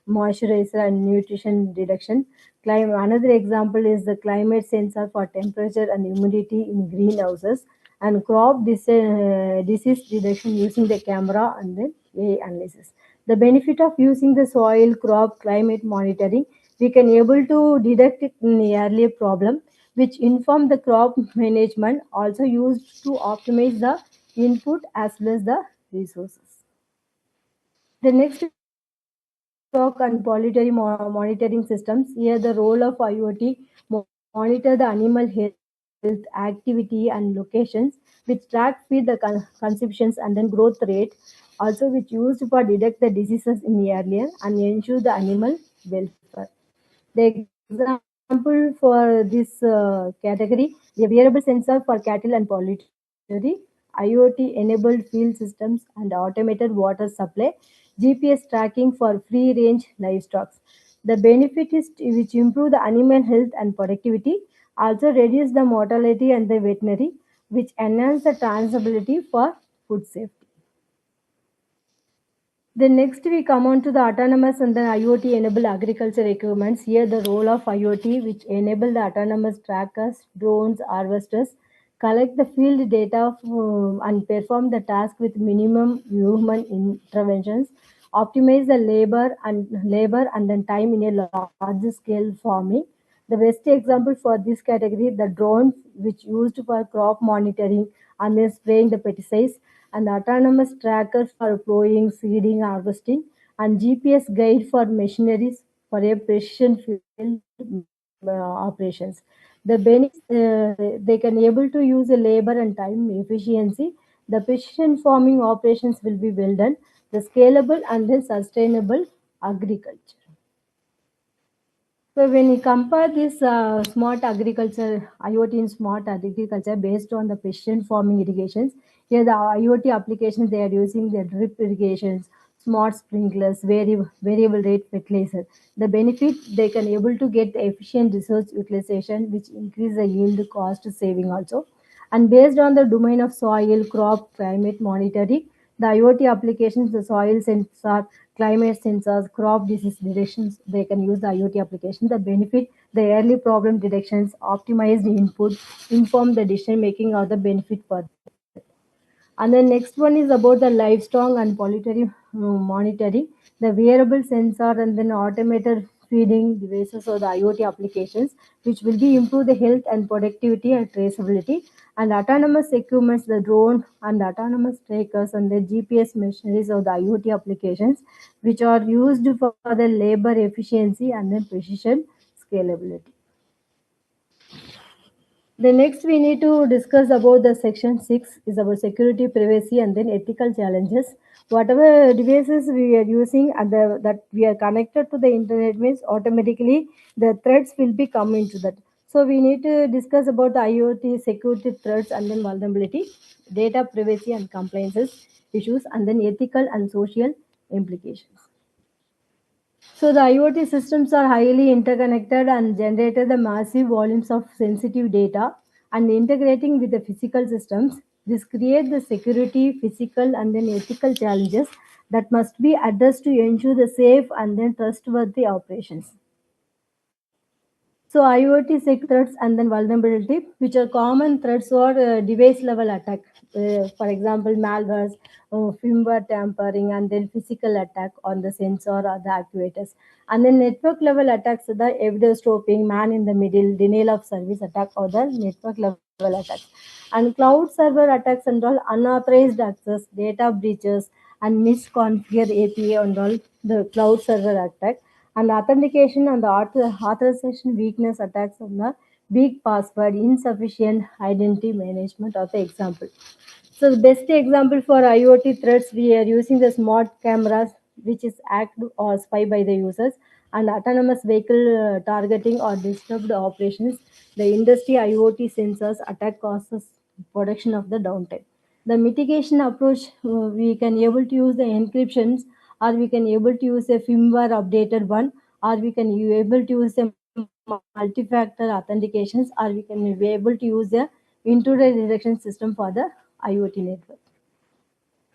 moisturizer and nutrition detection. Another example is the climate sensor for temperature and humidity in greenhouses, and crop disease detection using the camera and then AI analysis. The benefit of using the soil, crop, climate monitoring, we can able to detect it in the earlier problem, which inform the crop management, also used to optimize the input as well as the resources. The next talk on planetary monitoring systems. Here the role of IoT monitor the animal health, activity and locations, which track feed the consumptions and then growth rate, also which used for detect the diseases in the earlier and ensure the animal welfare. The example for this category, the wearable sensor for cattle and poultry, IoT-enabled field systems and automated water supply, GPS tracking for free-range livestock. The benefit is which improve the animal health and productivity, also reduce the mortality and the veterinary, which enhance the traceability for food safety. Then next we come on to the autonomous and the IoT enable agriculture equipments. Here the role of IoT which enable the autonomous trackers, drones, harvesters, collect the field data and perform the task with minimum human interventions, optimize the labor and then time in a large scale farming. The best example for this category, the drones which used for crop monitoring and then spraying the pesticides, and autonomous trackers for plowing, seeding, harvesting, and GPS guide for machineries for a precision field operations. The benefits they can able to use the labor and time efficiency. The precision farming operations will be well done. The scalable and then sustainable agriculture. So when you compare this smart agriculture, IoT in smart agriculture based on the precision farming irrigations, here the IoT applications they are using the drip irrigations, smart sprinklers, variable rate fertilizer. The benefit they can able to get the efficient resource utilization, which increase the yield cost saving also. And based on the domain of soil, crop, climate monitoring, the IoT applications, the soil sensor, climate sensors, crop disease detections, they can use the IoT application. The benefit, the early problem detections, optimize the input, inform the decision making or the benefit for. And the next one is about the livestock and poultry monitoring, the wearable sensor and then automated feeding devices or the IoT applications, which will be improve the health and productivity and traceability. And autonomous equipments, the drone and autonomous trackers and the GPS machineries or the IoT applications, which are used for the labor efficiency and then precision scalability. The next we need to discuss about the section 6 is about security, privacy and then ethical challenges. Whatever devices we are using and that we are connected to the internet means automatically the threats will be come into that. So we need to discuss about the IoT security threats and then vulnerability, data privacy and compliances issues and then ethical and social implications. So the IoT systems are highly interconnected and generated the massive volumes of sensitive data and integrating with the physical systems. This creates the security, physical and then ethical challenges that must be addressed to ensure the safe and then trustworthy operations. So IoT threats and then vulnerability, which are common threats or device level attack. For example, malwares, firmware tampering, and then physical attack on the sensor or the actuators. And then network level attacks, the evidence stopping, man in the middle, denial of service attack, or the network level attacks. And cloud server attacks and all unauthorized access, data breaches, and misconfigured API and all the cloud server attack and authentication and the authorization weakness attacks on the weak password, insufficient identity management are the example. So the best example for IoT threats, we are using the smart cameras, which is act or spy by the users, and autonomous vehicle targeting or disturbed operations. The industry IoT sensors attack causes production of the downtime. The mitigation approach, we can able to use the encryptions, or we can able to use a firmware updated one, or we can able to use a multi-factor authentications, or we can be able to use a intruder detection system for the IoT network.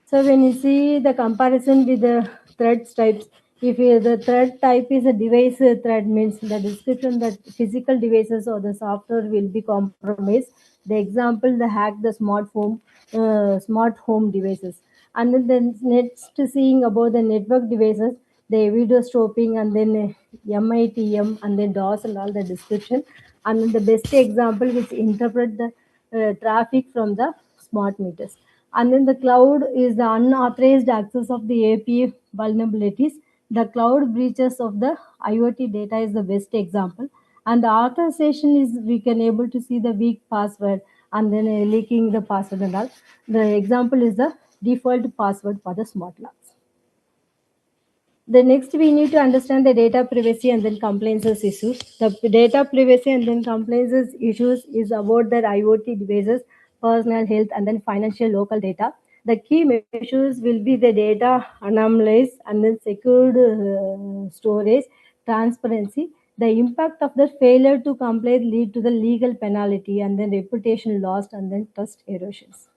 So when you see the comparison with the threat types, if the threat type is a device threat means the description that physical devices or the software will be compromised. The example, the hack the smart home devices. And then next seeing about the network devices, the video stopping and then MITM and then DOS and all the description. And then the best example which interpret the traffic from the smart meters. And then the cloud is the unauthorized access of the API vulnerabilities. The cloud breaches of the IoT data is the best example. And the authorization is we can able to see the weak password and then leaking the password and all. The example is the default password for the smart locks. The next we need to understand the data privacy and then compliances issues. The data privacy and then compliances issues is about the IoT devices, personal health and then financial local data. The key measures will be the data anomalous and then secured storage, transparency. The impact of the failure to comply lead to the legal penalty and then reputation lost and then trust erosions.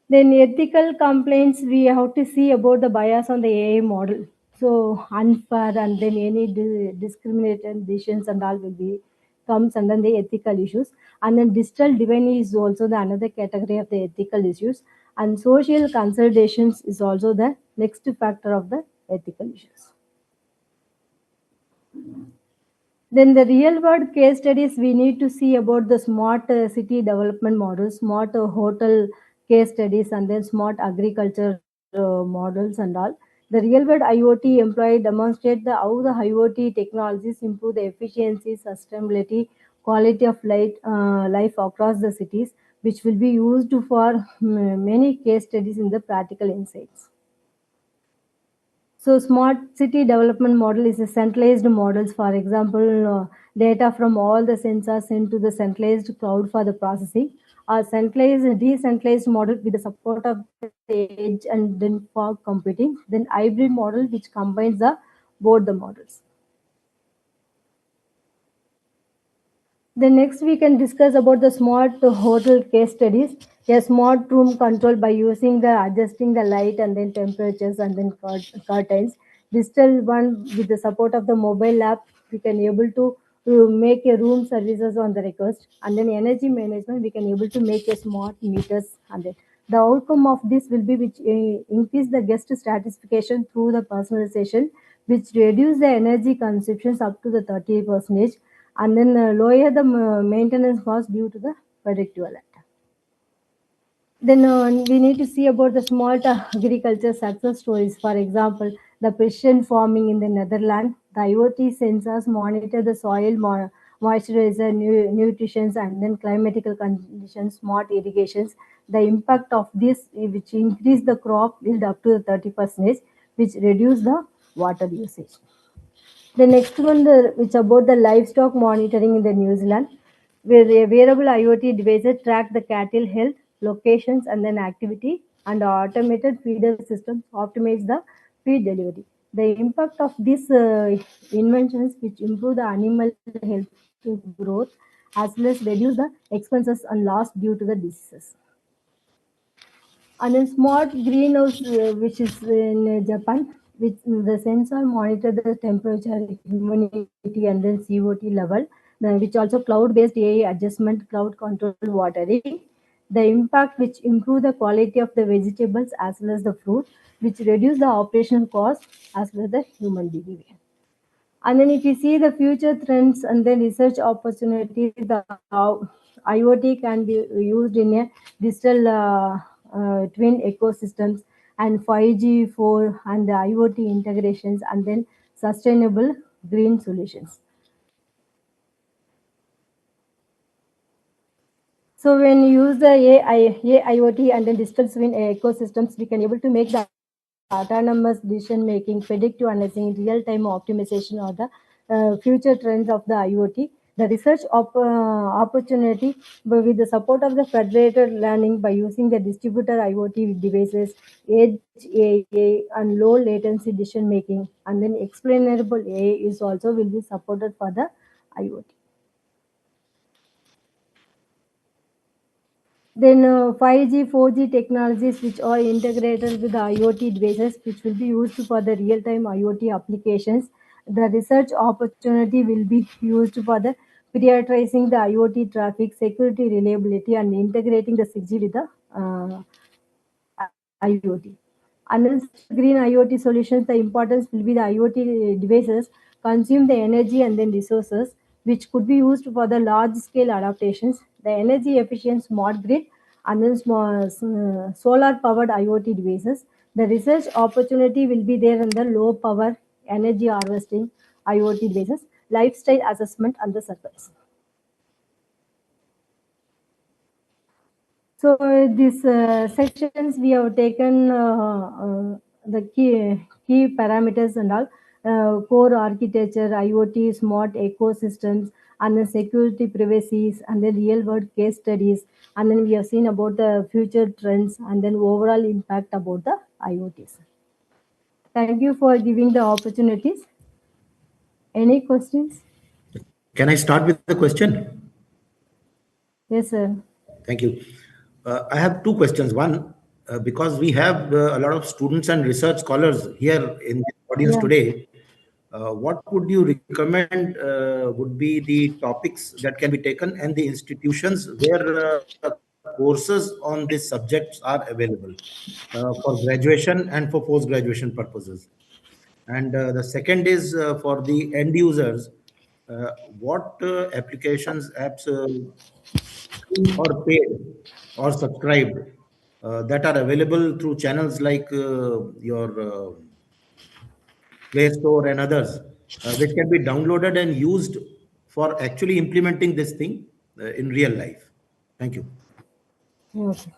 Then ethical complaints, we have to see about the bias on the AI model. So unfair and then any discriminating decisions and all will be comes under the ethical issues. And then digital divine is also the another category of the ethical issues. And social considerations is also the next factor of the ethical issues. Then the real world case studies we need to see about the smart city development models, smart hotel case studies, and then smart agriculture models and all. The real world IoT employee demonstrate how the IoT technologies improve the efficiency, sustainability, quality of life across the cities, which will be used for many case studies in the practical insights. So smart city development model is a centralized models. For example, data from all the sensors sent to the centralized cloud for the processing. A centralized, decentralized model with the support of the edge and then fog computing. Then hybrid model which combines the both the models. Then next we can discuss about the smart hotel case studies. A smart room control by using the adjusting the light and then temperatures and then curtains. Digital one with the support of the mobile app, we can able to make a room services on the request. And then energy management, we can able to make a smart meters. And then the outcome of this will be which increase the guest satisfaction through the personalization, which reduce the energy consumptions up to the 30%, and then lower the maintenance cost due to the predictive alert. Then we need to see about the smart agriculture success stories. For example, the precision farming in the Netherlands, the IoT sensors monitor the soil moisturizer, nutrition, and then climatical conditions, smart irrigations. The impact of this, which increase the crop yield up to the 30%, which reduce the water usage. The next one, which about the livestock monitoring in the New Zealand, where a wearable IoT devices track the cattle health, locations, and then activity, and automated feeder systems optimize the feed delivery. The impact of these inventions, which improve the animal health growth, as well as reduce the expenses and loss due to the diseases. And then smart greenhouse, which is in Japan, which the sensor monitor the temperature, humidity, and then COT level, which also cloud-based AI adjustment, cloud control watering. The impact which improve the quality of the vegetables as well as the fruit, which reduce the operational cost as well as the human behavior. And then if you see the future trends and then research opportunities, the how IoT can be used in a digital twin ecosystems and 5G, 4 and the IoT integrations and then sustainable green solutions. So when you use the AIoT and then digital twin ecosystems, we can able to make the autonomous decision making, predictive analyzing, real-time optimization or the future trends of the IoT. The research opportunity with the support of the federated learning by using the distributed IoT devices, edge AI and low latency decision making, and then explainable AI is also will be supported for the IoT. Then 5G, 4G technologies which are integrated with the IoT devices which will be used for the real-time IoT applications. The research opportunity will be used for the prioritizing the IoT traffic, security, reliability, and integrating the 6G with the IoT. And then green IoT solutions, the importance will be the IoT devices consume the energy and then resources which could be used for the large scale adaptations, the energy efficient smart grid, and then solar powered IoT devices. The research opportunity will be there in the low power energy harvesting IoT devices, lifestyle assessment and the service. So these sections we have taken the key parameters and all, core architecture, IoT, smart ecosystems, and then security privacies, and then real world case studies, and then we have seen about the future trends, and then overall impact about the IoTs. Thank you for giving the opportunities. Any questions? Can I start with the question? Yes, sir. Thank you. I have two questions. One, because we have a lot of students and research scholars here in the audience today, what would you recommend would be the topics that can be taken and the institutions where courses on these subjects are available for graduation and for post-graduation purposes? And the second is for the end users, what applications, apps, free or paid or subscribed, that are available through channels like your Play Store and others, which can be downloaded and used for actually implementing this thing in real life. Thank you. Okay.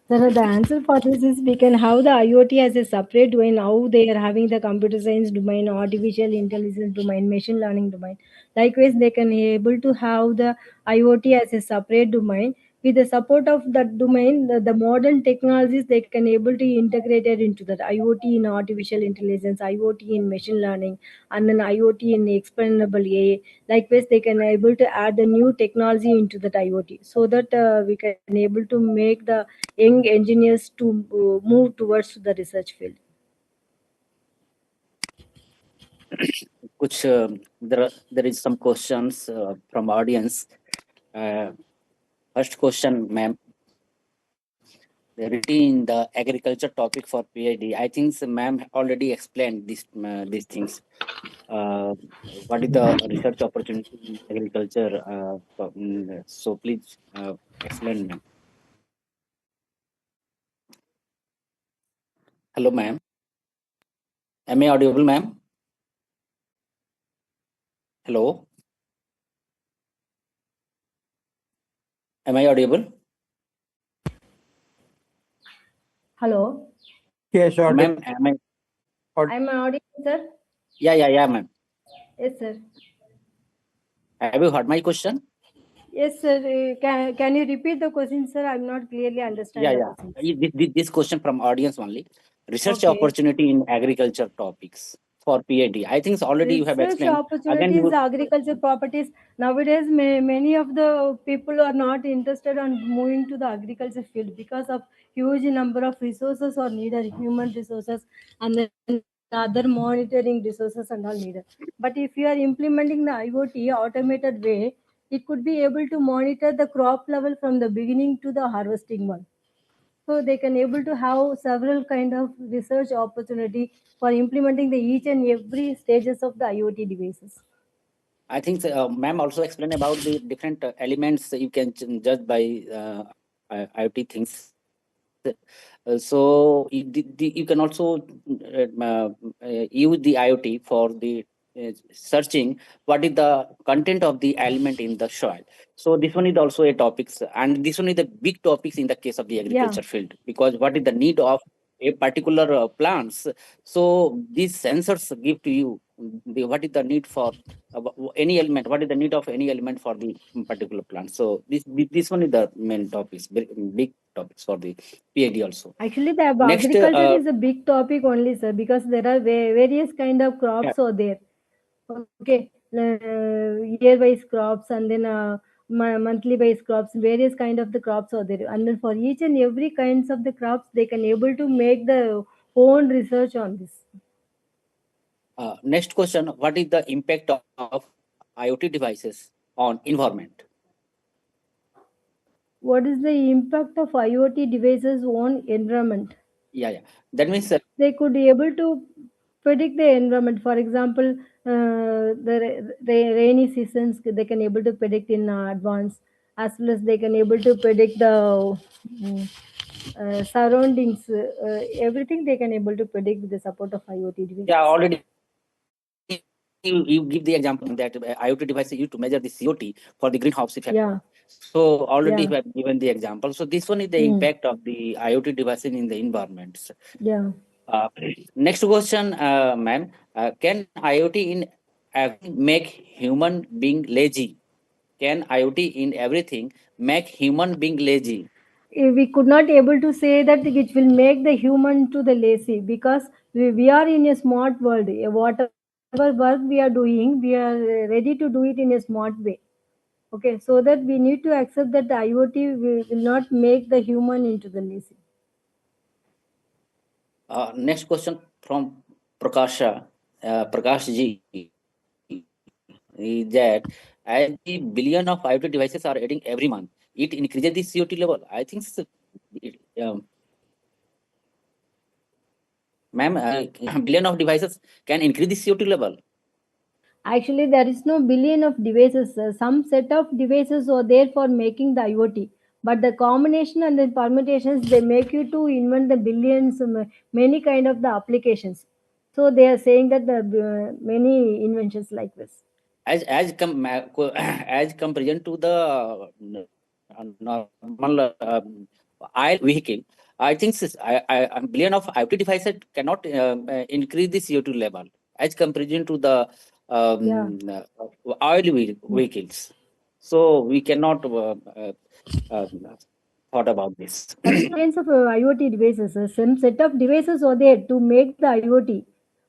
So the answer for this is we can have the IoT as a separate domain. Now they are having the computer science domain, artificial intelligence domain, machine learning domain. Likewise, they can be able to have the IoT as a separate domain. With the support of that domain, the modern technologies they can able to integrate it into that IoT in artificial intelligence, IoT in machine learning, and then IoT in explainable AI. Likewise, they can able to add the new technology into that IoT, so that we can able to make the young engineers to move towards the research field. Kuch, there is some questions from audience. First question, ma'am. In the agriculture topic for PhD, I think ma'am already explained these things. What is the research opportunity in agriculture? So please explain, ma'am. Hello, ma'am. Am I audible, ma'am? Hello. Am I audible? Hello. Yes, sure. Ma'am, am I? I'm audible, sir. Yeah, ma'am. Yes, sir. Have you heard my question? Yes, sir. Can you repeat the question, sir? I'm not clearly understanding. This question from audience only. Research Okay. opportunity in agriculture topics for PhD. I think already you have explained. Opportunities, agriculture properties. Nowadays, many of the people are not interested on moving to the agriculture field because of huge number of resources are needed, human resources, and then other monitoring resources and all needed. But if you are implementing the IoT automated way, it could be able to monitor the crop level from the beginning to the harvesting one. So they can able to have several kind of research opportunity for implementing the each and every stages of the IoT devices. I think ma'am also explained about the different elements you can judge by IoT things. So you can also use the IoT for the searching what is the content of the element in the soil. So this one is also a topics, and this one is the big topics in the case of the agriculture field, because what is the need of a particular plants. So these sensors give to you what is the need for any element, what is the need of any element for the particular plant. So this one is the main topics, big topics for the PhD also. Actually, the agriculture is a big topic only, sir, because there are various kind of crops are there. Okay, year-wise crops, and then monthly-wise crops. Various kind of the crops are there, and then for each and every kinds of the crops, they can able to make the own research on this. Next question: what is the impact of IoT devices on environment? What is the impact of IoT devices on environment? Yeah. That means they could be able to predict the environment. For example, the rainy seasons they can able to predict in advance, as well as they can able to predict the surroundings, everything they can able to predict with the support of IoT devices. Yeah, already you give the example that IoT device is used to measure the CO2 for the greenhouse effect. Yeah. So already Yeah. you have given the example. So this one is the impact of the IoT devices in the environment. Yeah. Next question, ma'am. Can IoT in make human being lazy? Can IoT in everything make human being lazy? We could not able to say that which will make the human to the lazy, because we are in a smart world. Whatever work we are doing, we are ready to do it in a smart way. Okay, so that we need to accept that the IoT will not make the human into the lazy. Next question from Prakash ji, is that as the billion of IoT devices are adding every month, it increases the CO2 level. I think, ma'am, billion of devices can increase the CO2 level. Actually, there is no billion of devices. Some set of devices are there for making the IoT, but the combination and the permutations, they make you to invent the billions, many kind of the applications. So they are saying that the many inventions like this. As comparison to the normal oil vehicle, I think a billion of IoT devices cannot increase the CO2 level as comparison to the oil vehicles. So we cannot thought about this. Millions of IoT devices, some set of devices are there to make the IoT,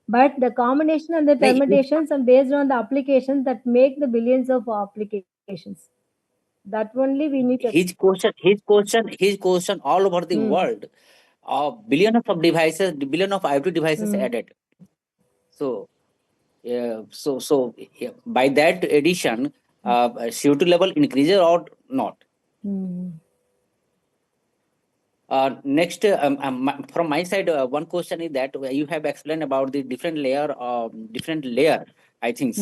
but the combination and the permutations are based on the applications that make the billions of applications. That only we need to. His question all over the world. Billion of devices, billion of IoT devices added. So, by that addition, CO2 level increases or not? Next, from my side, one question is that you have explained about the different layer, I think.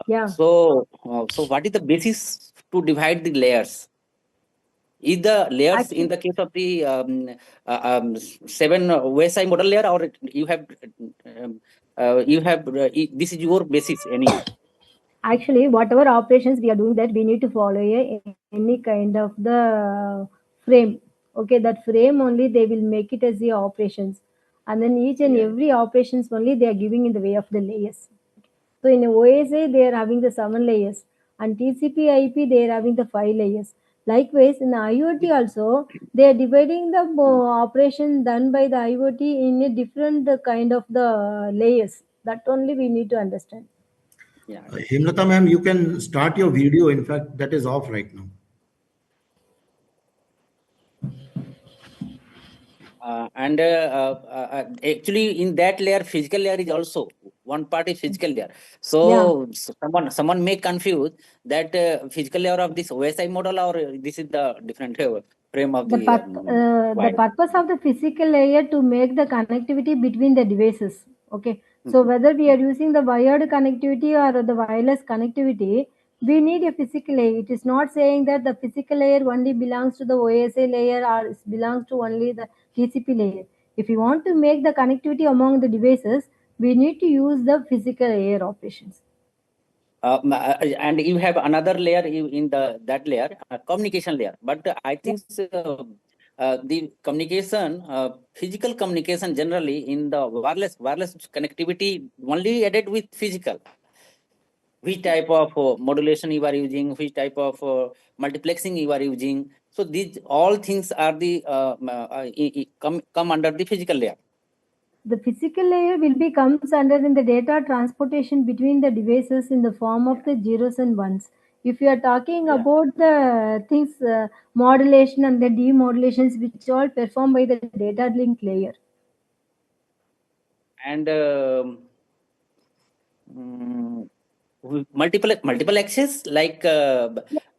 Yeah. So what is the basis to divide the layers? Is the layers in the case of the 7 OSI model layer, or you have this is your basis anyway? Actually, whatever operations we are doing, that we need to follow any kind of the frame. Okay, that frame only they will make it as the operations, and then each and every operations only they are giving in the way of the layers. So in OSI they are having the 7 layers, and TCP/IP they are having the 5 layers. Likewise, in the IoT also, they are dividing the operation done by the IoT in a different kind of the layers. That only we need to understand. Yeah. Hemlata ma'am, you can start your video. In fact, that is off right now. Actually, in that layer, physical layer is also one part is physical layer. So someone may confuse that physical layer of this OSI model, or this is the different frame of the purpose of the physical layer to make the connectivity between the devices. Okay, so whether we are using the wired connectivity or the wireless connectivity, we need a physical layer. It is not saying that the physical layer only belongs to the OSI layer or belongs to only the TCP layer. If you want to make the connectivity among the devices, we need to use the physical layer operations. And you have another layer in that layer, communication layer. But I think the communication, physical communication generally in the wireless connectivity only added with physical. Which type of modulation you are using, which type of multiplexing you are using. So these all things are the come under the physical layer. The physical layer will be comes under in the data transportation between the devices in the form of the zeros and ones. If you are talking about the things modulation and the demodulations, which all performed by the data link layer. And multiple access, like all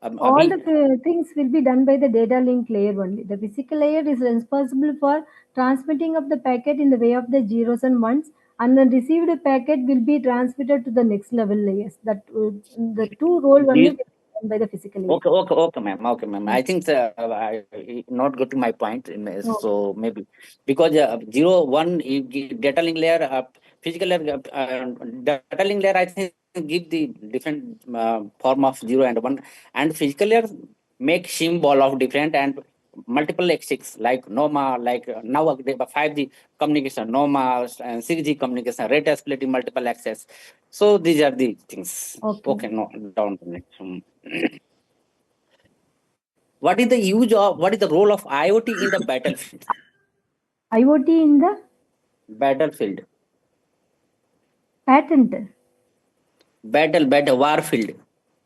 the things will be done by the data link layer only. The physical layer is responsible for transmitting of the packet in the way of the zeros and ones, and the received packet will be transmitted to the next level layers. That the two role only done by the physical event. Okay, ma'am. Okay, ma'am. I think I not getting my point. So maybe because 0, 1 data link layer, physical layer, data link layer, I think give the different form of 0 and 1, and physical layer make symbol of different and multiple X6 like NOMA, like now 5G communication, NOMA and 6G communication, rate splitting, multiple access. So these are the things. Okay, no, down to next. What is the role of IoT in the battlefield? IoT in the Battlefield. patent. Warfield.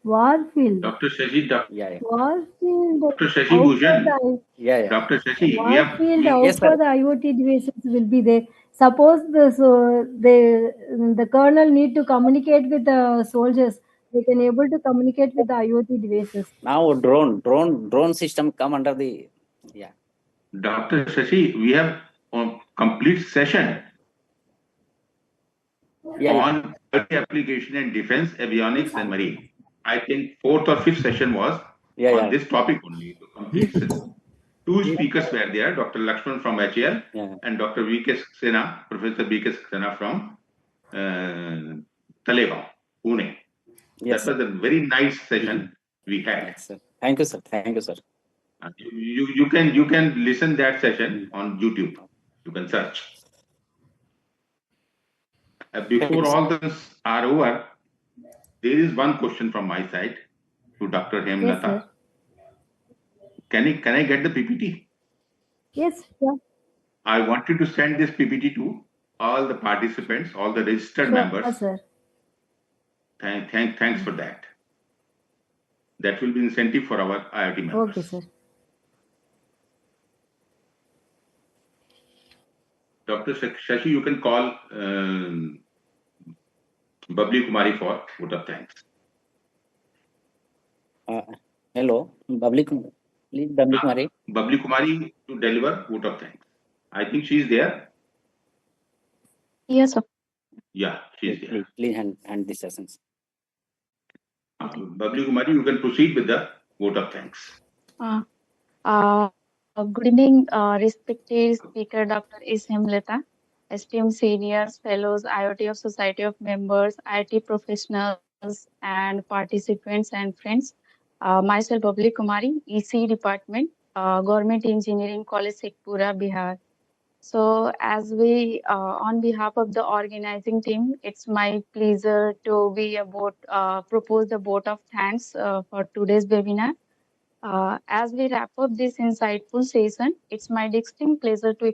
Warfield. Dr. Shashi, Yeah. Warfield. Dr. Shashi Bhushan. Yeah. Dr. Shashi, Warfield Yes, out for sir. the IoT devices will be there. Suppose the kernel need to communicate with the soldiers. They can able to communicate with the IoT devices. Now drone system come under the Dr. Shashi, we have a complete session on application in defense, avionics, and marine. I think 4th or 5th session was on this topic only. The complete session. 2 speakers were there, Dr. Lakshman from HAL and Dr. V.K. Saxena, Professor V.K. Saxena from Talegaon, Pune. Yes, that was a very nice session we had. Yes, sir. Thank you, sir. Thank you, sir. You can listen that session on YouTube. You can search. Before all this are over, there is one question from my side to Dr. Hemlata. Yes, can I get the PPT? Yes, yeah. I want you to send this PPT to all the participants, all the registered members. Sir. Thanks for that. That will be incentive for our IoT members. Okay, sir. Dr. Shashi, you can call Babli Kumari for vote of thanks. Hello, Babli Kumari. Please, Babli Kumari. Babli Kumari to deliver vote of thanks. I think she is there. Yes, sir. Yeah, she is there. Please hand the sessions. Babli Kumari, you can proceed with the vote of thanks. Good evening, respected speaker, Dr. S. Hemlata, esteemed seniors, fellows, IoT of Society of Members, IT professionals, and participants and friends. Myself, Babli Kumari, EC Department, Government Engineering College, Sekpura, Bihar. So, as we, on behalf of the organizing team, it's my pleasure to propose the vote of thanks for today's webinar. As we wrap up this insightful session, it's my distinct pleasure to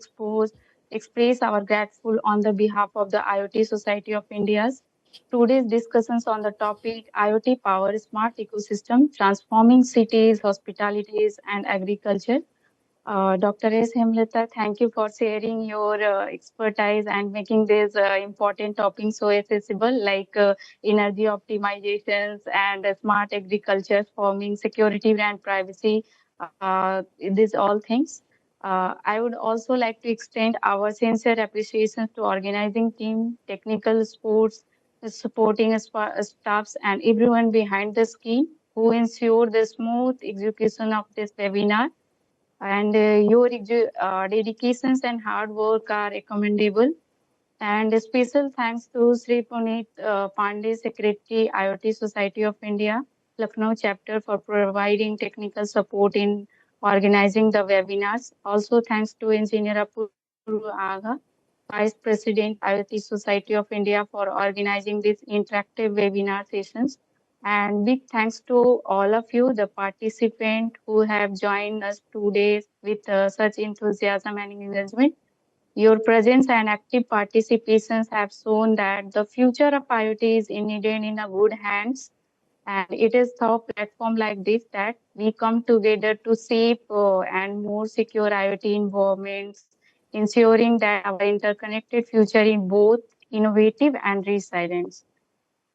express our gratitude on the behalf of the IoT Society of India's today's discussions on the topic IoT power smart ecosystem transforming cities, hospitalities, and agriculture. Dr. S. Hemlata, thank you for sharing your expertise and making this important topic so accessible, like energy optimizations and smart agriculture, farming, security and privacy, these all things. I would also like to extend our sincere appreciation to organizing team, technical sports, supporting staffs, and everyone behind the screen who ensure the smooth execution of this webinar. And your dedications and hard work are commendable. And a special thanks to Sri Puneet Pandey, Secretary, IoT Society of India, Lucknow chapter, for providing technical support in organizing the webinars. Also thanks to Engineer Apurva Agha, Vice President, IoT Society of India, for organizing these interactive webinar sessions. And big thanks to all of you, the participants who have joined us today with such enthusiasm and engagement. Your presence and active participations have shown that the future of IoT is indeed in a good hands. And it is through platform like this that we come together to shape and more secure IoT environments, ensuring that our interconnected future is both innovative and resilient.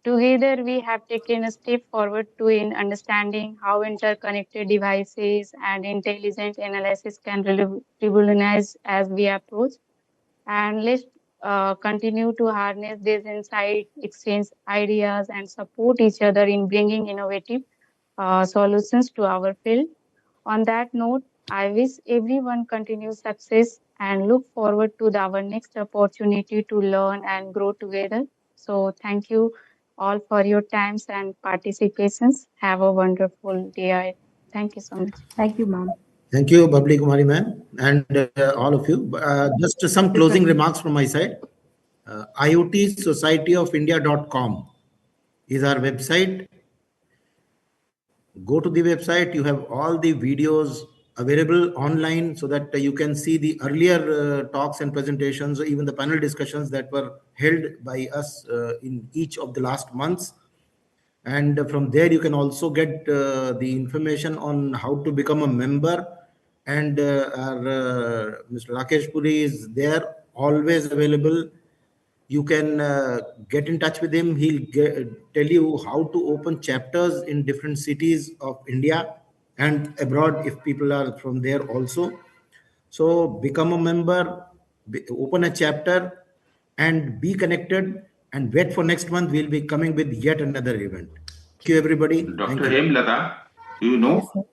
Together, we have taken a step forward to in understanding how interconnected devices and intelligent analysis can revolutionize as we approach. And let's continue to harness this insight, exchange ideas, and support each other in bringing innovative solutions to our field. On that note, I wish everyone continued success and look forward to our next opportunity to learn and grow together. So thank you all for your times and participations. Have a wonderful day. Thank you so much. Thank you, ma'am. Thank you, Babli Kumari ma'am, and all of you. Just some closing remarks from my side. IoTsocietyofIndia.com is our website. Go to the website. You have all the videos available online so that you can see the earlier talks and presentations, even the panel discussions that were held by us in each of the last months. And from there, you can also get the information on how to become a member. And Mr. Rakesh Puri is there, always available. You can get in touch with him. He'll tell you how to open chapters in different cities of India and abroad if people are from there also. So become a member, open a chapter, and be connected. And wait for next month. We'll be coming with yet another event. Thank you, everybody. Dr. Hemlata, do you know, Yes, sir.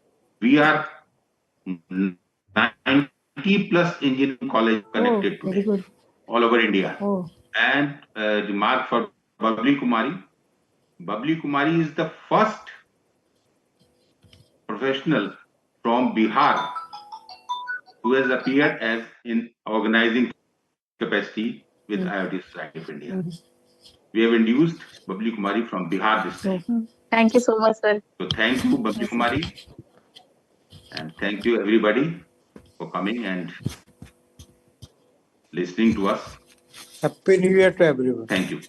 we are 90 plus engineering college connected Very today, good. all over India. Oh, And the mark for Babli Kumari. Babli Kumari is the first professional from Bihar who has appeared as in organizing capacity with IoT Society of India. We have induced Babli Kumari from Bihar this time. Thank you so much, sir. So thank you, Babli Kumari. And thank you, everybody, for coming and listening to us. Happy New Year to everyone. Thank you.